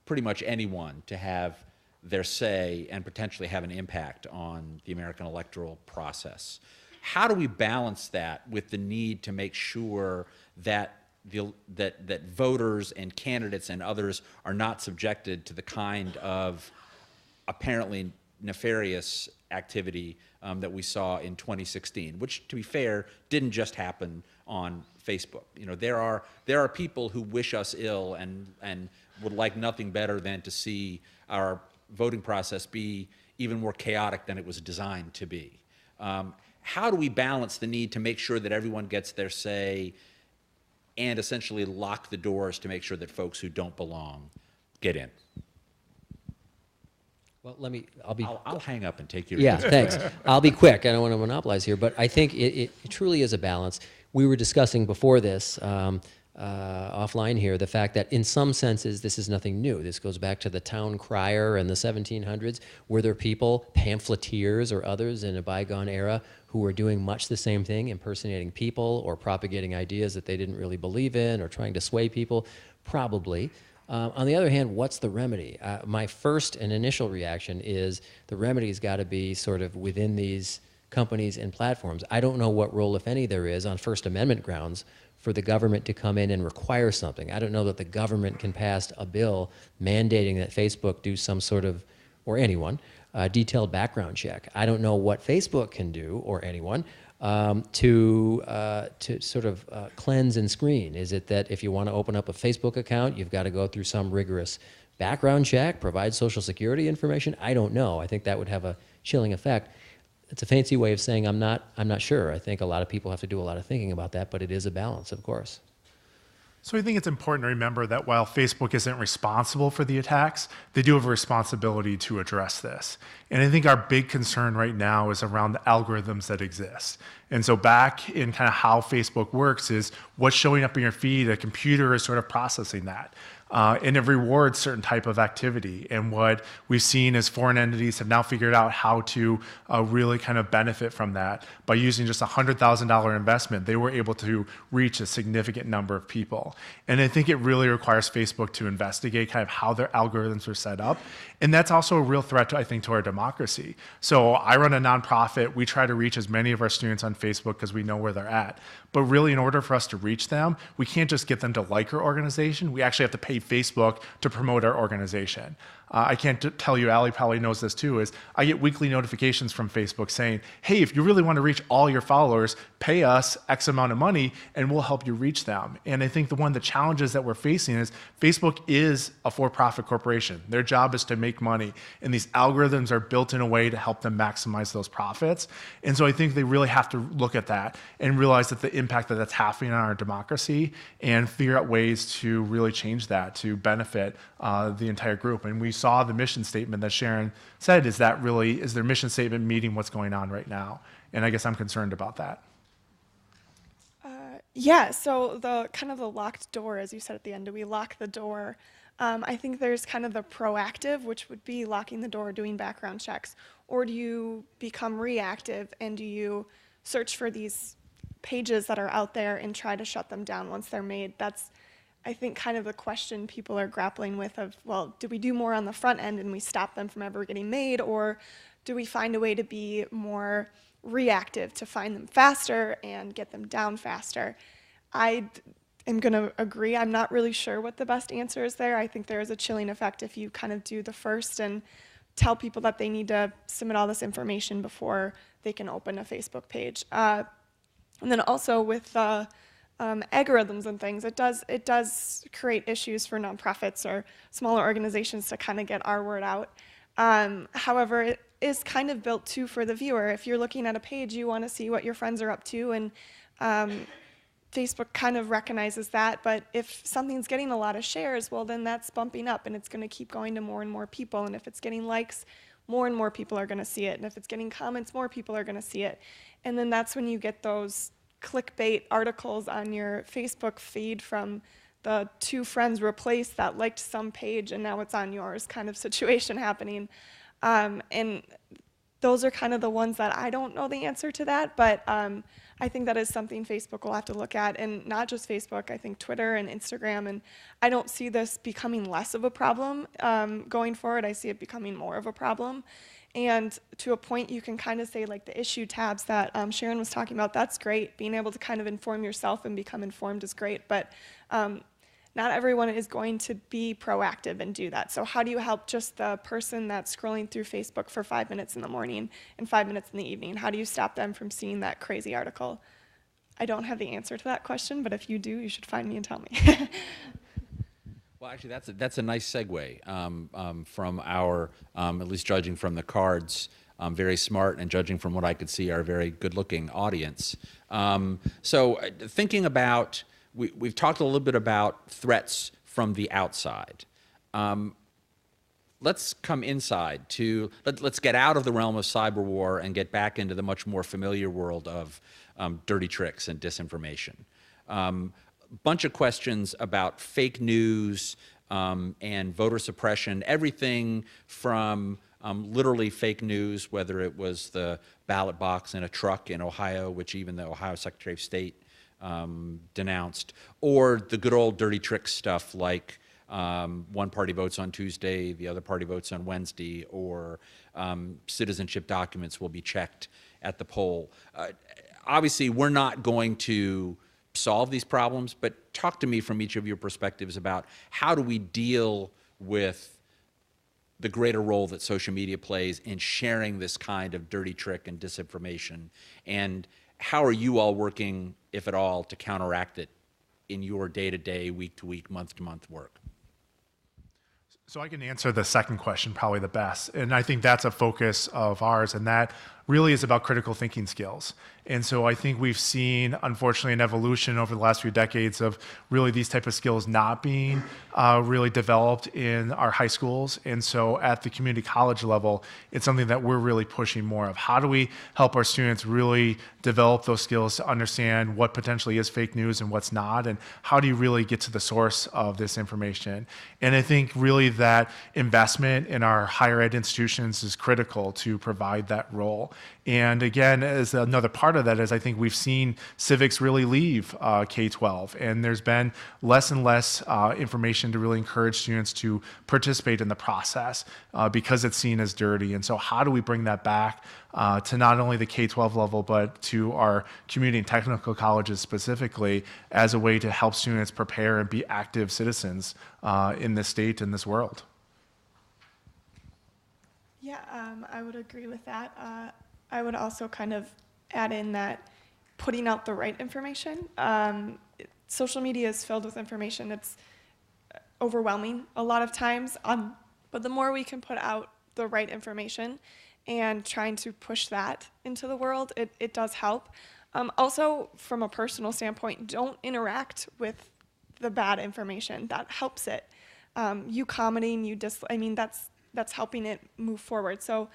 pretty much anyone to have their say and potentially have an impact on the American electoral process. How do we balance that with the need to make sure that that voters and candidates and others are not subjected to the kind of apparently nefarious activity that we saw in 2016, which, to be fair, didn't just happen on Facebook. You know, there are people who wish us ill and would like nothing better than to see our voting process be even more chaotic than it was designed to be. How do we balance the need to make sure that everyone gets their say and essentially lock the doors to make sure that folks who don't belong get in? Well, I'll hang up and take your Yeah, thanks. I'll be quick. I don't want to monopolize here, but I think it truly is a balance. We were discussing before this, offline here, the fact that in some senses this is nothing new. This goes back to the town crier in the 1700s. Were there people, pamphleteers or others in a bygone era, who were doing much the same thing, impersonating people or propagating ideas that they didn't really believe in or trying to sway people? Probably. On the other hand, what's the remedy? My first and initial reaction is the remedy's got to be sort of within these companies and platforms. I don't know what role, if any, there is on First Amendment grounds for the government to come in and require something. I don't know that the government can pass a bill mandating that Facebook do some sort of, or anyone, detailed background check. I don't know what Facebook can do, or anyone, to sort of cleanse and screen. Is it that if you want to open up a Facebook account, you've got to go through some rigorous background check, provide Social Security information? I don't know. I think that would have a chilling effect. It's a fancy way of saying I'm not sure. I think a lot of people have to do a lot of thinking about that, but it is a balance, of course. So I think it's important to remember that while Facebook isn't responsible for the attacks, they do have a responsibility to address this. And I think our big concern right now is around the algorithms that exist. And so back in kind of how Facebook works is what's showing up in your feed, a computer is sort of processing that. And it rewards certain type of activity. And what we've seen is foreign entities have now figured out how to really kind of benefit from that. By using just a $100,000 investment, they were able to reach a significant number of people. And I think it really requires Facebook to investigate kind of how their algorithms are set up. And that's also a real threat, I think, to our democracy. So I run a nonprofit. We try to reach as many of our students on Facebook because we know where they're at. But really, in order for us to reach them, we can't just get them to like our organization. We actually have to pay Facebook to promote our organization. I can't tell you, Allie probably knows this too, is I get weekly notifications from Facebook saying, hey, if you really want to reach all your followers, pay us X amount of money and we'll help you reach them. And I think one of the challenges that we're facing is Facebook is a for-profit corporation. Their job is to make money, and these algorithms are built in a way to help them maximize those profits. And so I think they really have to look at that and realize that the impact that that's having on our democracy and figure out ways to really change that to benefit the entire group. And we saw the mission statement that Sharon said, is their mission statement meeting what's going on right now? And I guess I'm concerned about that. Yeah, so the kind of the locked door, as you said at the end, do we lock the door? I think there's kind of the proactive, which would be locking the door, doing background checks, or do you become reactive and do you search for these pages that are out there and try to shut them down once they're made? That's, I think, kind of the question people are grappling with of, well, do we do more on the front end and we stop them from ever getting made, or do we find a way to be more reactive to find them faster and get them down faster? I am going to agree. I'm not really sure what the best answer is there. I think there is a chilling effect if you kind of do the first and tell people that they need to submit all this information before they can open a Facebook page. And then also with algorithms and things, it does create issues for nonprofits or smaller organizations to kind of get our word out. However, it is kind of built too for the viewer. If you're looking at a page, you want to see what your friends are up to, and Facebook kind of recognizes that. But if something's getting a lot of shares, well, then that's bumping up, and it's going to keep going to more and more people. And if it's getting likes, more and more people are going to see it. And if it's getting comments, more people are going to see it. And then that's when you get those clickbait articles on your Facebook feed from the two friends replaced that liked some page and now it's on yours kind of situation happening. And those are kind of the ones that I don't know the answer to that, but I think that is something Facebook will have to look at, and not just Facebook, I think Twitter and Instagram, and I don't see this becoming less of a problem going forward. I see it becoming more of a problem. And to a point, you can kind of say like the issue tabs that Sharon was talking about, that's great. Being able to kind of inform yourself and become informed is great, but not everyone is going to be proactive and do that. So how do you help just the person that's scrolling through Facebook for 5 minutes in the morning and 5 minutes in the evening? How do you stop them from seeing that crazy article? I don't have the answer to that question, but if you do, you should find me and tell me. Well, actually, that's a nice segue from our, at least judging from the cards, very smart, and judging from what I could see, our very good-looking audience. So thinking about, we've talked a little bit about threats from the outside. Let's come inside to, let's get out of the realm of cyber war and get back into the much more familiar world of dirty tricks and disinformation. Bunch of questions about fake news and voter suppression, everything from literally fake news, whether it was the ballot box in a truck in Ohio, which even the Ohio Secretary of State denounced, or the good old dirty trick stuff like one party votes on Tuesday, the other party votes on Wednesday, or citizenship documents will be checked at the poll. Obviously, we're not going to solve these problems, but talk to me from each of your perspectives about how do we deal with the greater role that social media plays in sharing this kind of dirty trick and disinformation, and how are you all working, if at all, to counteract it in your day-to-day, week-to-week, month-to-month work? So I can answer the second question probably the best. And I think that's a focus of ours, and that really is about critical thinking skills. And so I think we've seen, unfortunately, an evolution over the last few decades of really these type of skills not being really developed in our high schools. And so at the community college level, it's something that we're really pushing more of. How do we help our students really develop those skills to understand what potentially is fake news and what's not? And how do you really get to the source of this information? And I think really that investment in our higher ed institutions is critical to provide that role. And again, as another part of that is I think we've seen civics really leave K-12, and there's been less and less information to really encourage students to participate in the process because it's seen as dirty. And so how do we bring that back to not only the K-12 level, but to our community and technical colleges specifically as a way to help students prepare and be active citizens in this state and this world? Yeah, I would agree with that. I would also kind of add in that putting out the right information. Social media is filled with information. It's overwhelming a lot of times, but the more we can put out the right information and trying to push that into the world, it does help. Also, from a personal standpoint, don't interact with the bad information. That helps it. You commenting, that's helping it move forward. So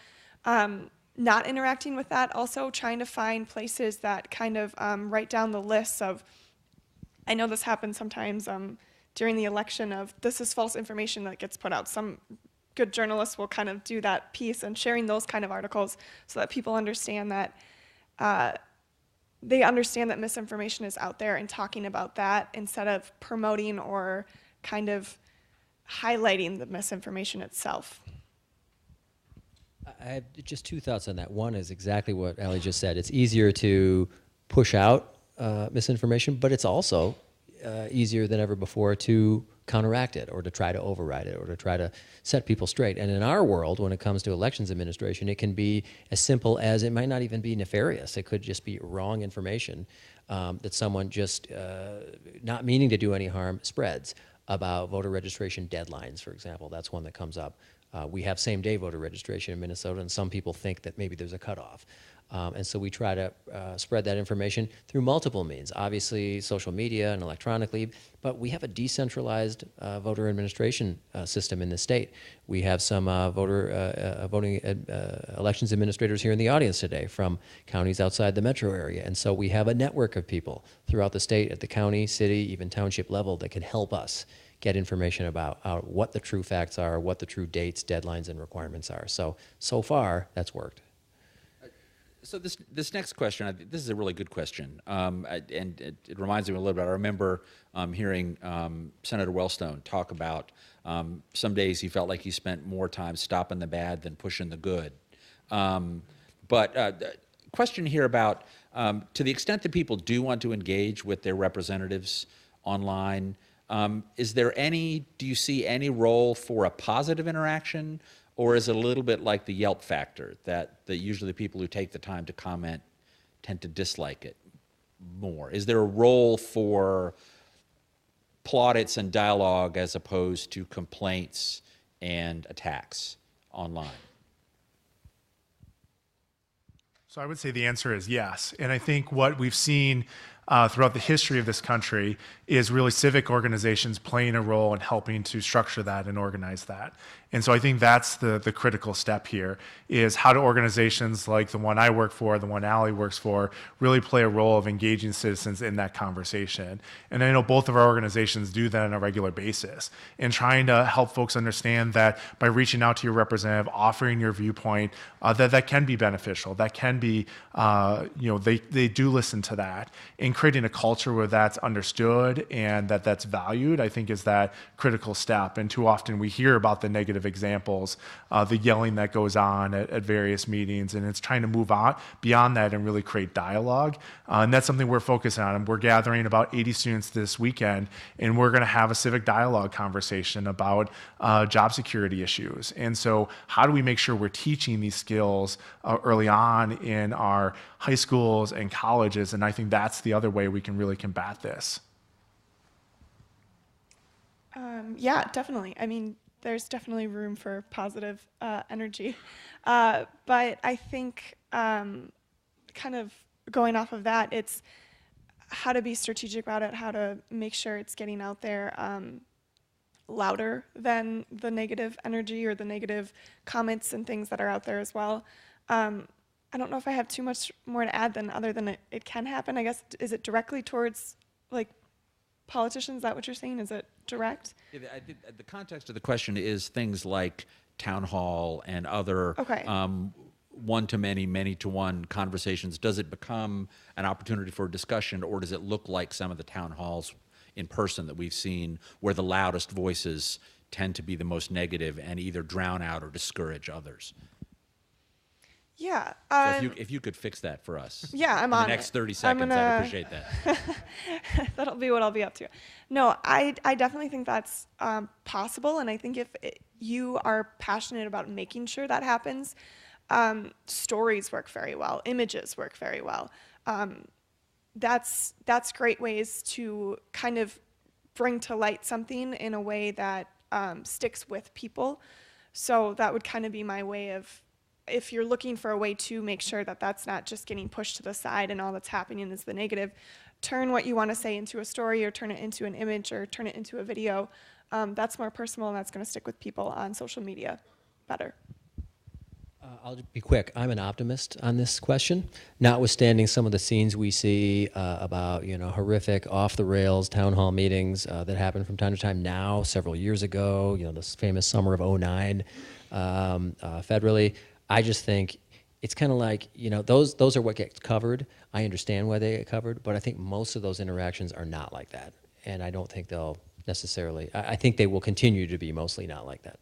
not interacting with that, also trying to find places that kind of write down the lists of, I know this happens sometimes during the election of this is false information that gets put out. Some good journalists will kind of do that piece and sharing those kind of articles so that people understand that they understand that misinformation is out there and talking about that instead of promoting or kind of highlighting the misinformation itself. I have just two thoughts on that. One is exactly what Ali just said. It's easier to push out misinformation, but it's also easier than ever before to counteract it or to try to override it or to try to set people straight. And in our world, when it comes to elections administration, it can be as simple as, it might not even be nefarious. It could just be wrong information that someone just, not meaning to do any harm, spreads about voter registration deadlines, for example. That's one that comes up. We have same-day voter registration in Minnesota, and some people think that maybe there's a cutoff. And so we try to spread that information through multiple means, obviously social media and electronically, but we have a decentralized voter administration system in the state. We have some voting elections administrators here in the audience today from counties outside the metro area. And so we have a network of people throughout the state at the county, city, even township level that can help us get information about what the true facts are, what the true dates, deadlines, and requirements are. So far, that's worked. So this next question, this is a really good question, and it reminds me a little bit. I remember hearing Senator Wellstone talk about some days he felt like he spent more time stopping the bad than pushing the good. But question here about, to the extent that people do want to engage with their representatives online, do you see any role for a positive interaction? Or is it a little bit like the Yelp factor, that usually the people who take the time to comment tend to dislike it more? Is there a role for plaudits and dialogue as opposed to complaints and attacks online? So I would say the answer is yes. And I think what we've seen throughout the history of this country is really civic organizations playing a role in helping to structure that and organize that. And so I think that's the critical step here, is how do organizations like the one I work for, the one Allie works for, really play a role of engaging citizens in that conversation. And I know both of our organizations do that on a regular basis, and trying to help folks understand that by reaching out to your representative, offering your viewpoint, that can be beneficial, that can be, they do listen to that. And creating a culture where that's understood and that's valued, I think, is that critical step. And too often we hear about the negative examples, the yelling that goes on at various meetings, and it's trying to move on beyond that and really create dialogue. And that's something we're focusing on. And we're gathering about 80 students this weekend, and we're going to have a civic dialogue conversation about job security issues. And so how do we make sure we're teaching these skills early on in our high schools and colleges? And I think that's the other way we can really combat this. Yeah, definitely. I mean, there's definitely room for positive energy. But I think kind of going off of that, it's how to be strategic about it, how to make sure it's getting out there louder than the negative energy or the negative comments and things that are out there as well. I don't know if I have too much more to add other than it can happen. I guess, is it directly towards like politicians? Is that what you're saying? Is it direct? Yeah, the context of the question is things like town hall and other one-to-many, many-to-one conversations. Does it become an opportunity for discussion, or does it look like some of the town halls in person that we've seen where the loudest voices tend to be the most negative and either drown out or discourage others? Yeah. So if you could fix that for us. Yeah, I'm in on the next it. 30 seconds, I'd appreciate that. That'll be what I'll be up to. No, I definitely think that's possible, and I think if you are passionate about making sure that happens, stories work very well, images work very well. That's great ways to kind of bring to light something in a way that sticks with people. So that would kind of be my way of, if you're looking for a way to make sure that that's not just getting pushed to the side and all that's happening is the negative, turn what you want to say into a story, or turn it into an image, or turn it into a video. That's more personal, and that's going to stick with people on social media better. I'll be quick. I'm an optimist on this question, notwithstanding some of the scenes we see about, horrific off-the-rails town hall meetings that happen from time to time now, several years ago, this famous summer of '09 federally. I just think it's kind of like, those are what gets covered. I understand why they get covered, but I think most of those interactions are not like that. And I don't think they'll necessarily, I think they will continue to be mostly not like that.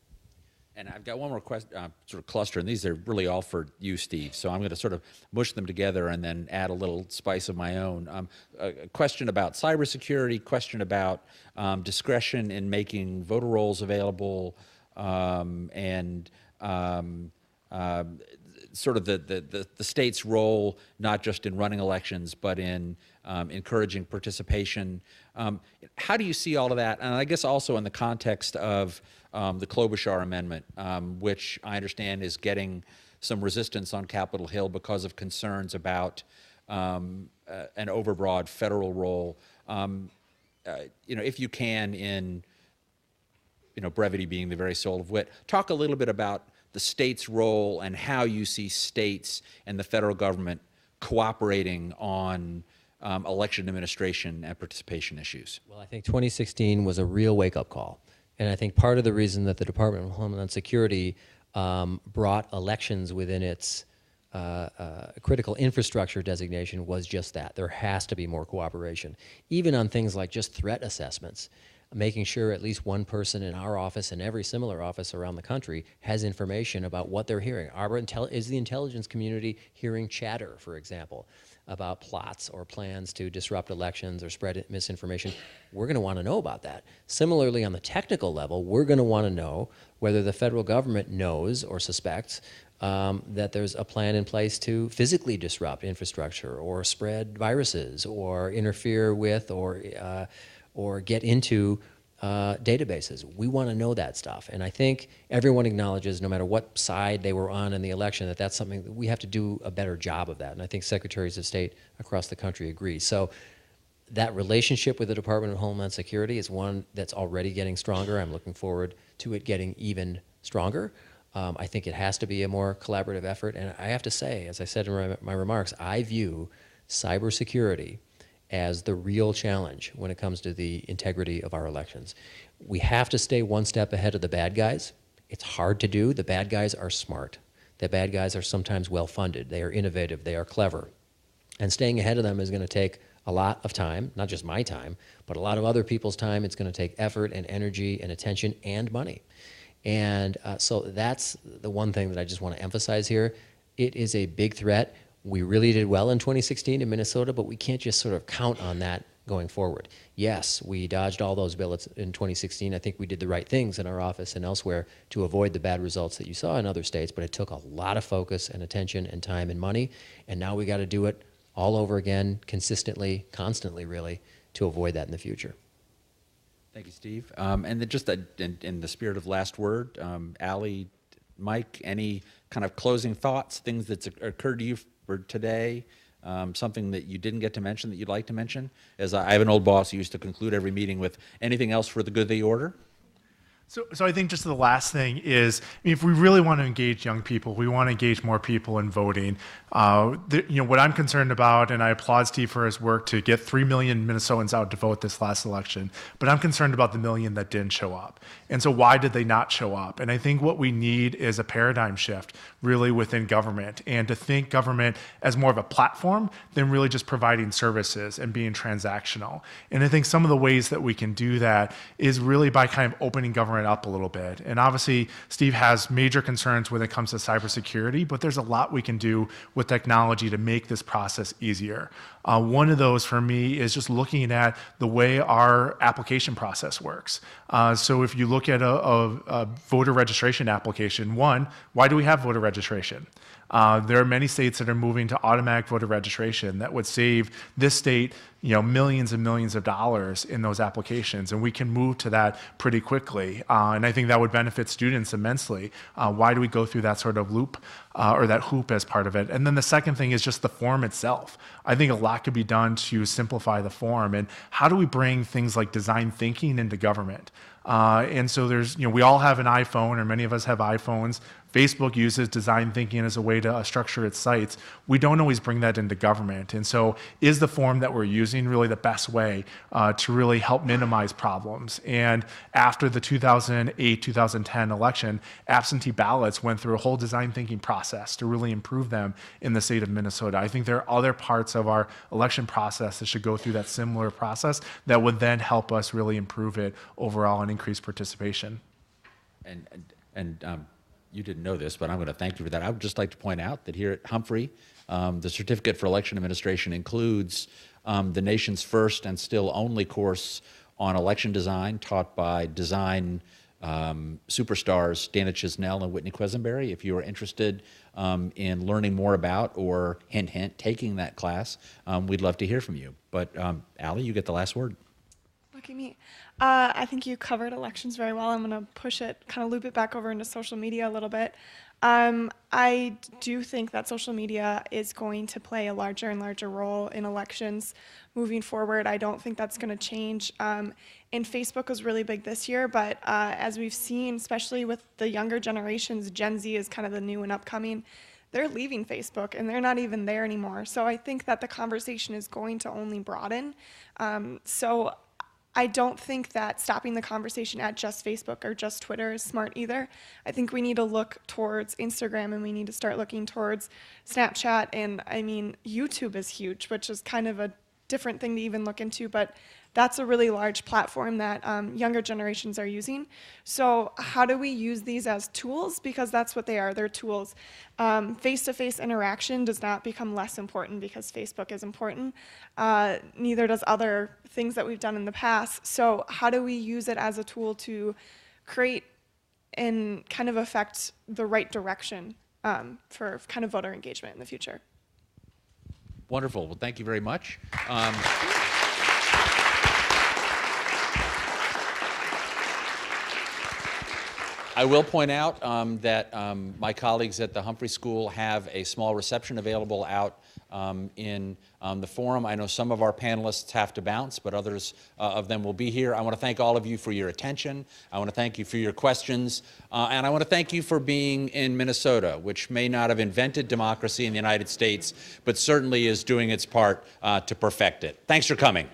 And I've got one more question, sort of cluster, and these are really all for you, Steve. So I'm going to sort of mush them together and then add a little spice of my own. A question about cybersecurity, question about discretion in making voter rolls available, and sort of the state's role, not just in running elections, but in encouraging participation. How do you see all of that? And I guess also in the context of the Klobuchar Amendment, which I understand is getting some resistance on Capitol Hill because of concerns about an overbroad federal role. If you can, in brevity being the very soul of wit, talk a little bit about the state's role and how you see states and the federal government cooperating on election administration and participation issues. Well, I think 2016 was a real wake-up call. And I think part of the reason that the Department of Homeland Security brought elections within its critical infrastructure designation was just that. There has to be more cooperation, even on things like just threat assessments, making sure at least one person in our office and every similar office around the country has information about what they're hearing. Is the intelligence community hearing chatter, for example, about plots or plans to disrupt elections or spread misinformation? We're going to want to know about that. Similarly, on the technical level, we're going to want to know whether the federal government knows or suspects that there's a plan in place to physically disrupt infrastructure or spread viruses or interfere with or get into databases. We want to know that stuff. And I think everyone acknowledges, no matter what side they were on in the election, that that's something that we have to do a better job of that. And I think secretaries of state across the country agree. So that relationship with the Department of Homeland Security is one that's already getting stronger. I'm looking forward to it getting even stronger. I think it has to be a more collaborative effort. And I have to say, as I said in my remarks, I view cybersecurity as the real challenge when it comes to the integrity of our elections. We have to stay one step ahead of the bad guys. It's hard to do. The bad guys are smart. The bad guys are sometimes well-funded. They are innovative. They are clever. And staying ahead of them is going to take a lot of time, not just my time, but a lot of other people's time. It's going to take effort and energy and attention and money. And so that's the one thing that I just want to emphasize here. It is a big threat. We really did well in 2016 in Minnesota, but we can't just sort of count on that going forward. Yes, we dodged all those bullets in 2016. I think we did the right things in our office and elsewhere to avoid the bad results that you saw in other states, but it took a lot of focus and attention and time and money, and now we got to do it all over again, consistently, constantly, really, to avoid that in the future. Thank you, Steve. And then just in the spirit of last word, Allie, Mike, any kind of closing thoughts, things that occurred to you for today, something that you didn't get to mention that you'd like to mention? As I have an old boss who used to conclude every meeting with anything else for the good of the order. So I think just the last thing is, if we really want to engage young people, we want to engage more people in voting. What I'm concerned about, and I applaud Steve for his work to get 3 million Minnesotans out to vote this last election, but I'm concerned about the million that didn't show up. And so why did they not show up? And I think what we need is a paradigm shift really within government, and to think government as more of a platform than really just providing services and being transactional. And I think some of the ways that we can do that is really by kind of opening government up a little bit. And obviously, Steve has major concerns when it comes to cybersecurity, but there's a lot we can do with technology to make this process easier. One of those for me is just looking at the way our application process works. So if you look at a voter registration application, one, why do we have voter registration? There are many states that are moving to automatic voter registration that would save this state, millions and millions of dollars in those applications, and we can move to that pretty quickly. And I think that would benefit students immensely. Why do we go through that sort of loop or that hoop as part of it? And then the second thing is just the form itself. I think a lot could be done to simplify the form. And how do we bring things like design thinking into government? And so we all have an iPhone, or many of us have iPhones. Facebook uses design thinking as a way to structure its sites. We don't always bring that into government. And so is the form that we're using really the best way to really help minimize problems? And after the 2008-2010 election, absentee ballots went through a whole design thinking process to really improve them in the state of Minnesota. I think there are other parts of our election process that should go through that similar process that would then help us really improve it overall and increase participation. And you didn't know this, but I'm going to thank you for that. I would just like to point out that here at Humphrey, the Certificate for Election Administration includes the nation's first and still only course on election design, taught by design superstars Dana Chisnell and Whitney Quisenberry. If you are interested in learning more about, or hint, hint, taking that class, we'd love to hear from you. But Allie, you get the last word. Lucky me. I think you covered elections very well. I'm going to push it, kind of loop it back over into social media a little bit. I do think that social media is going to play a larger and larger role in elections moving forward. I don't think that's going to change. And Facebook was really big this year, but as we've seen, especially with the younger generations, Gen Z is kind of the new and upcoming. They're leaving Facebook and they're not even there anymore. So I think that the conversation is going to only broaden. So I don't think that stopping the conversation at just Facebook or just Twitter is smart either. I think we need to look towards Instagram and we need to start looking towards Snapchat. And I mean, YouTube is huge, which is kind of a different thing to even look into, but that's a really large platform that younger generations are using. So how do we use these as tools? Because that's what they are, they're tools. Face-to-face interaction does not become less important because Facebook is important. Neither does other things that we've done in the past. So how do we use it as a tool to create and kind of affect the right direction for kind of voter engagement in the future? Wonderful. Well, thank you very much. I will point out that my colleagues at the Humphrey School have a small reception available out in the forum. I know some of our panelists have to bounce, but others of them will be here. I want to thank all of you for your attention. I want to thank you for your questions. And I want to thank you for being in Minnesota, which may not have invented democracy in the United States, but certainly is doing its part to perfect it. Thanks for coming.